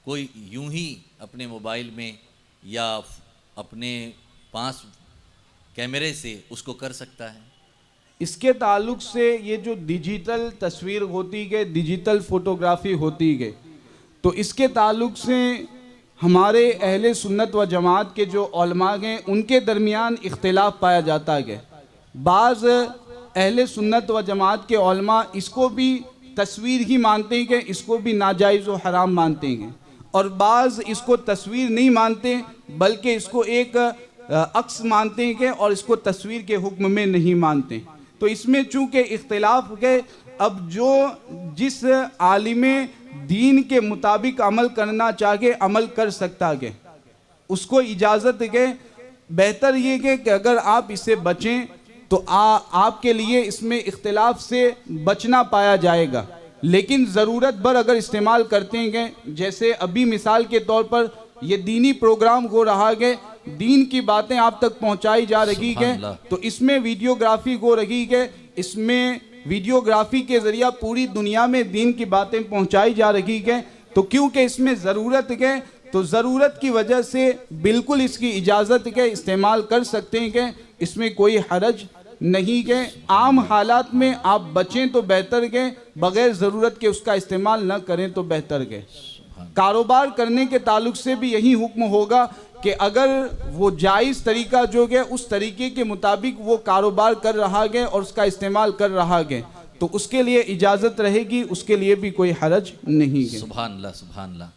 کوئی یوں ہی اپنے موبائل میں یا اپنے پاس کیمرے سے اس کو کر سکتا ہے؟ اس کے تعلق سے یہ جو ڈیجیٹل تصویر ہوتی ہے, ڈیجیٹل فوٹوگرافی ہوتی ہے, تو اس کے تعلق سے ہمارے اہل سنت و جماعت کے جو علماء ہیں ان کے درمیان اختلاف پایا جاتا ہے. بعض اہل سنت و جماعت کے علماء اس کو بھی تصویر ہی مانتے ہیں کہ اس کو بھی ناجائز و حرام مانتے ہیں, اور بعض اس کو تصویر نہیں مانتے بلکہ اس کو ایک عکس مانتے ہیں اور اس کو تصویر کے حکم میں نہیں مانتے. تو اس میں چونکہ اختلاف ہے, اب جو جس عالم دین کے مطابق عمل کرنا چاہے عمل کر سکتا ہے, اس کو اجازت ہے. بہتر یہ ہے کہ اگر آپ اسے بچیں تو آپ کے لیے اس میں اختلاف سے بچنا پایا جائے گا. لیکن ضرورت بھر اگر استعمال کرتے ہیں, جیسے ابھی مثال کے طور پر یہ دینی پروگرام ہو رہا ہے, دین کی باتیں آپ تک پہنچائی جا رہی ہے, تو اس میں ویڈیوگرافی ہو رہی ہے, اس میں ویڈیوگرافی کے ذریعہ پوری دنیا میں دین کی باتیں پہنچائی جا رہی ہے. تو کیونکہ اس میں ضرورت ہے تو ضرورت کی وجہ سے بالکل اس کی اجازت ہے, استعمال کر سکتے ہیں, اس میں کوئی حرج نہیں ہے. عام حالات میں آپ بچیں تو بہتر ہے, بغیر ضرورت کے اس کا استعمال نہ کریں تو بہتر ہے. کاروبار کرنے کے تعلق سے بھی یہی حکم ہوگا کہ اگر وہ جائز طریقہ جو ہے اس طریقے کے مطابق وہ کاروبار کر رہا ہے اور اس کا استعمال کر رہا ہے تو اس کے لیے اجازت رہے گی, اس کے لیے بھی کوئی حرج نہیں ہے. سبحان اللہ سبحان اللہ.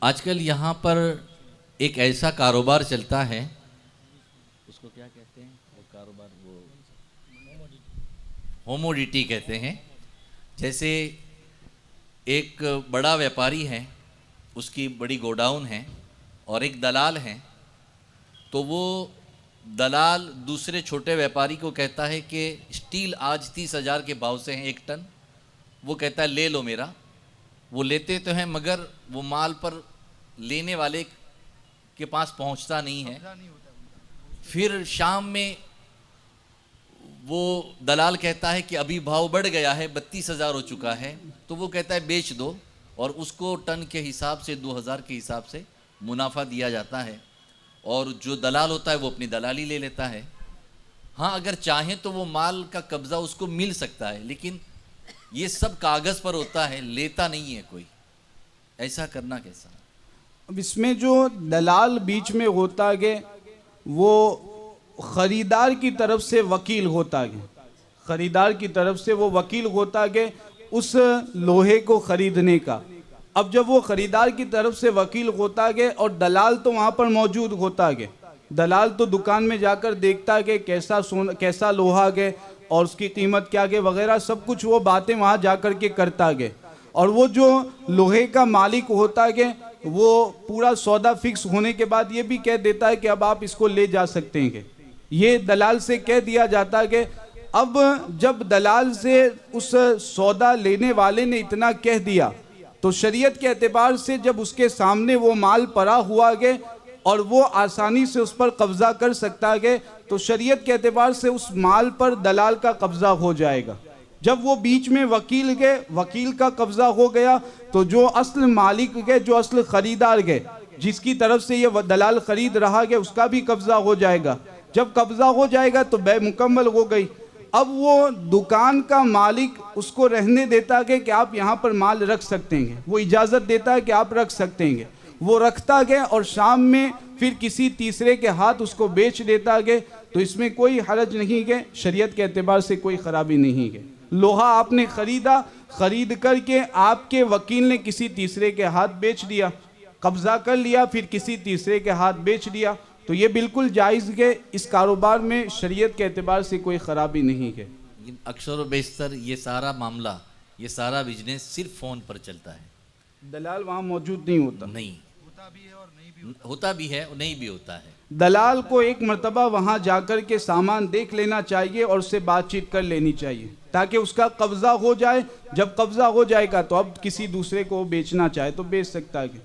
آج کل یہاں پر ایک ایسا کاروبار چلتا ہے, اس کو کیا کہتے ہیں وہ کاروبار, وہ ہوموڈیٹی کہتے ہیں. جیسے ایک بڑا ویاپاری ہے, اس کی بڑی گوڈاؤن ہے اور ایک دلال ہیں, تو وہ دلال دوسرے چھوٹے ویاپاری کو کہتا ہے کہ اسٹیل آج 30,000 کے بھاؤ سے ہیں ایک ٹن, وہ کہتا ہے لے لو میرا. وہ لیتے تو ہیں مگر وہ مال پر لینے والے کے پاس پہنچتا نہیں ہے. پھر شام میں وہ دلال کہتا ہے کہ ابھی بھاؤ بڑھ گیا ہے, 32,000 ہو چکا ہے, تو وہ کہتا ہے بیچ دو, اور اس کو ٹن کے حساب سے 2,000 کے حساب سے منافع دیا جاتا ہے, اور جو دلال ہوتا ہے وہ اپنی دلالی لے لیتا ہے. ہاں اگر چاہیں تو وہ مال کا قبضہ اس کو مل سکتا ہے, لیکن یہ سب کاغذ پر ہوتا ہے, لیتا نہیں ہے کوئی. ایسا کرنا کیسا؟ اب اس میں جو دلال بیچ میں ہوتا ہے وہ خریدار کی طرف سے وکیل ہوتا ہے, خریدار کی طرف سے وہ وکیل ہوتا ہے اس لوہے کو خریدنے کا. اب جب وہ خریدار کی طرف سے وکیل ہوتا ہے اور دلال تو وہاں پر موجود ہوتا ہے, دلال تو دکان میں جا کر دیکھتا ہے کیسا لوہا ہے اور اس کی قیمت کیا ہے وغیرہ سب کچھ وہ باتیں وہاں جا کر کے کرتا ہے, اور وہ جو لوہے کا مالک ہوتا ہے وہ پورا سودا فکس ہونے کے بعد یہ بھی کہہ دیتا ہے کہ اب آپ اس کو لے جا سکتے ہیں. یہ دلال سے کہہ دیا جاتا ہے کہ اب جب دلال سے اس سودا لینے والے نے اتنا کہہ دیا تو شریعت کے اعتبار سے جب اس کے سامنے وہ مال پڑا ہوا ہے اور وہ آسانی سے اس پر قبضہ کر سکتا ہے تو شریعت کے اعتبار سے اس مال پر دلال کا قبضہ ہو جائے گا۔ جب وہ بیچ میں وکیل گئے، وکیل کا قبضہ ہو گیا تو جو اصل مالک گئے، جو اصل خریدار گئے، جس کی طرف سے یہ دلال خرید رہا گیا، اس کا بھی قبضہ ہو جائے گا۔ جب قبضہ ہو جائے گا تو بے مکمل ہو گئی۔ اب وہ دکان کا مالک اس کو رہنے دیتا ہے کہ آپ یہاں پر مال رکھ سکتے ہیں، وہ اجازت دیتا ہے کہ آپ رکھ سکتے ہیں، وہ رکھتا گئے اور شام میں پھر کسی تیسرے کے ہاتھ اس کو بیچ دیتا گئے، تو اس میں کوئی حرج نہیں ہے، شریعت کے اعتبار سے کوئی خرابی نہیں ہے۔ لوہا آپ نے خریدا، خرید کر کے آپ کے وکیل نے کسی تیسرے کے ہاتھ بیچ دیا، قبضہ کر لیا، پھر کسی تیسرے کے ہاتھ بیچ دیا، تو یہ بالکل جائز ہے، اس کاروبار میں شریعت کے اعتبار سے کوئی خرابی نہیں ہے۔ لیکن اکثر و بیشتر یہ سارا معاملہ، یہ سارا بزنس صرف فون پر چلتا ہے، دلال وہاں موجود نہیں ہوتا، نہیں ہوتا بھی ہے اور نہیں بھی ہوتا ہے۔ دلال کو ایک مرتبہ وہاں جا کر کے سامان دیکھ لینا چاہیے اور اس سے بات چیت کر لینی چاہیے تاکہ اس کا قبضہ ہو جائے۔ جب قبضہ ہو جائے گا تو اب کسی دوسرے کو بیچنا چاہے تو بیچ سکتا ہے۔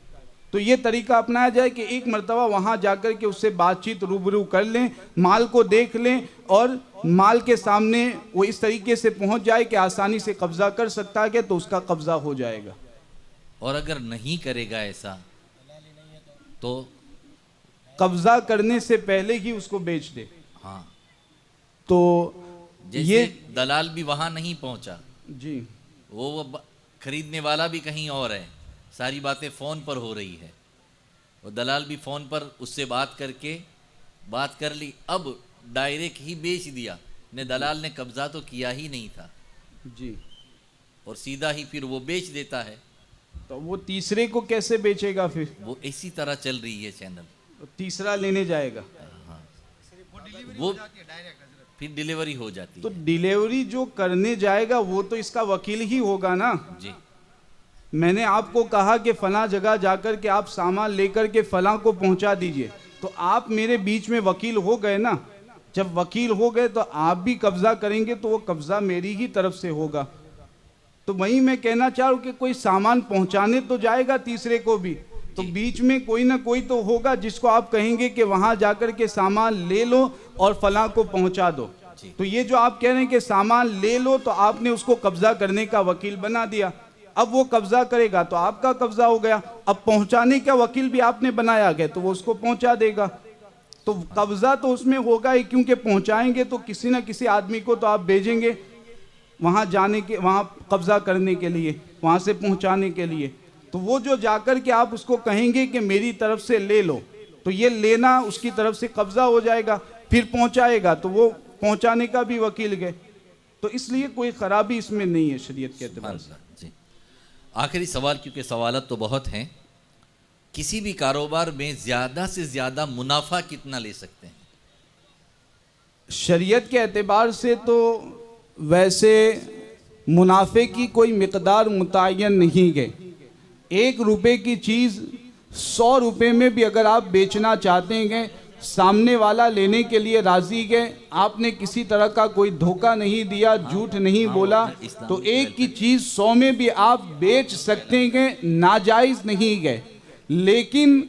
تو یہ طریقہ اپنایا جائے کہ ایک مرتبہ وہاں جا کر کے اس سے بات چیت روبرو کر لیں، مال کو دیکھ لیں اور مال کے سامنے وہ اس طریقے سے پہنچ جائے کہ آسانی سے قبضہ کر سکتا ہے تو اس کا قبضہ ہو جائے گا۔ اور اگر نہیں کرے گا ایسا تو قبضہ کرنے سے پہلے ہی اس کو بیچ دے۔ ہاں، تو جیسے یہ دلال بھی وہاں نہیں پہنچا، جی وہ خریدنے والا بھی کہیں اور ہے، ساری باتیں فون پر ہو رہی ہے، وہ دلال بھی فون پر اس سے بات کر کے بات کر لی، اب ڈائریکٹ ہی بیچ دیا، نے دلال نے قبضہ تو کیا ہی نہیں تھا جی، اور سیدھا ہی پھر وہ بیچ دیتا ہے۔ تو وہ تیسرے کو کیسے بیچے گا؟ پھر وہ اسی طرح چل رہی ہے چینل، تیسرا لینے جائے گا وہ پھر ڈیلیوری ہو جاتی تو ہے۔ ڈیلیوری جو کرنے جائے گا وہ تو اس کا وکیل ہی ہوگا نا۔ جی، میں نے آپ کو کہا کہ فلاں جگہ جا کر کے آپ سامان لے کر کے فلاں کو پہنچا دیجئے، تو آپ میرے بیچ میں وکیل ہو گئے نا۔ جب وکیل ہو گئے تو آپ بھی قبضہ کریں گے تو وہ قبضہ میری ہی طرف سے ہوگا۔ تو وہیں میں کہنا چاہوں کہ کوئی سامان پہنچانے تو جائے گا تیسرے کو بھی، تو بیچ میں کوئی نہ کوئی تو ہوگا جس کو آپ کہیں گے کہ وہاں جا کر کے سامان لے لو اور فلاں کو پہنچا دو۔ تو یہ جو آپ کہہ رہے ہیں کہ سامان لے لو، تو آپ نے اس کو قبضہ کرنے کا وکیل بنا دیا، اب وہ قبضہ کرے گا تو آپ کا قبضہ ہو گیا، اب پہنچانے کا وکیل بھی آپ نے بنایا گیا تو وہ اس کو پہنچا دے گا، تو قبضہ تو اس میں ہوگا ہی، کیونکہ پہنچائیں گے تو کسی نہ کسی آدمی کو تو آپ بھیجیں گے وہاں جانے کے، وہاں قبضہ کرنے کے لیے، وہاں سے پہنچانے کے لیے، تو وہ جو جا کر کے آپ اس کو کہیں گے کہ میری طرف سے لے لو، تو یہ لینا اس کی طرف سے قبضہ ہو جائے گا، پھر پہنچائے گا تو وہ پہنچانے کا بھی وکیل گئے، تو اس لیے کوئی خرابی اس میں نہیں ہے شریعت کے اعتبار سے۔ جی، آخری سوال، کیونکہ سوالات تو بہت ہیں، کسی بھی کاروبار میں زیادہ سے زیادہ منافع کتنا لے سکتے ہیں؟ شریعت کے اعتبار سے تو ویسے منافع کی کوئی مقدار متعین نہیں ہے۔ 1 روپے کی چیز 100 روپے میں بھی اگر آپ بیچنا چاہتے ہیں، سامنے والا لینے کے لیے راضی ہے، آپ نے کسی طرح کا کوئی دھوکہ نہیں دیا، جھوٹ نہیں بولا، تو 1 کی چیز 100 میں بھی آپ بیچ سکتے ہیں، ناجائز نہیں ہے۔ لیکن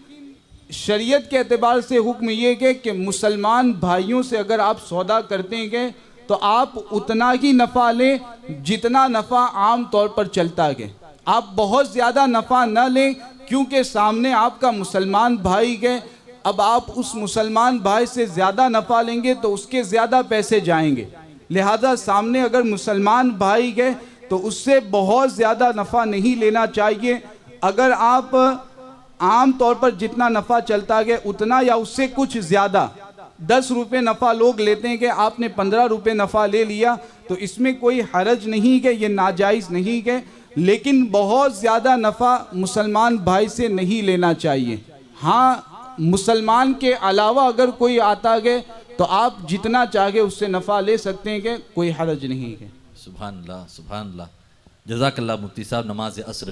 شریعت کے اعتبار سے حکم یہ ہے کہ مسلمان بھائیوں سے اگر آپ سودا کرتے ہیں تو آپ اتنا ہی نفع لیں جتنا نفع عام طور پر چلتا ہے، آپ بہت زیادہ نفع نہ لیں، کیونکہ سامنے آپ کا مسلمان بھائی ہے، اب آپ اس مسلمان بھائی سے زیادہ نفع لیں گے تو اس کے زیادہ پیسے جائیں گے، لہذا سامنے اگر مسلمان بھائی ہے تو اس سے بہت زیادہ نفع نہیں لینا چاہیے۔ اگر آپ عام طور پر جتنا نفع چلتا ہے اتنا یا اس سے کچھ زیادہ 10 روپے نفع لوگ لیتے ہیں کہ آپ نے 15 روپے نفع لے لیا، تو اس میں کوئی حرج نہیں ہے، یہ ناجائز نہیں ہے، لیکن بہت زیادہ نفع مسلمان بھائی سے نہیں لینا چاہیے۔ ہاں، مسلمان کے علاوہ اگر کوئی آتا ہے تو آپ جتنا چاہے اس سے نفع لے سکتے ہیں، کہ کوئی حرج نہیں ہے۔ سبحان اللہ، سبحان اللہ، جزاک اللہ مفتی صاحب، نماز عصر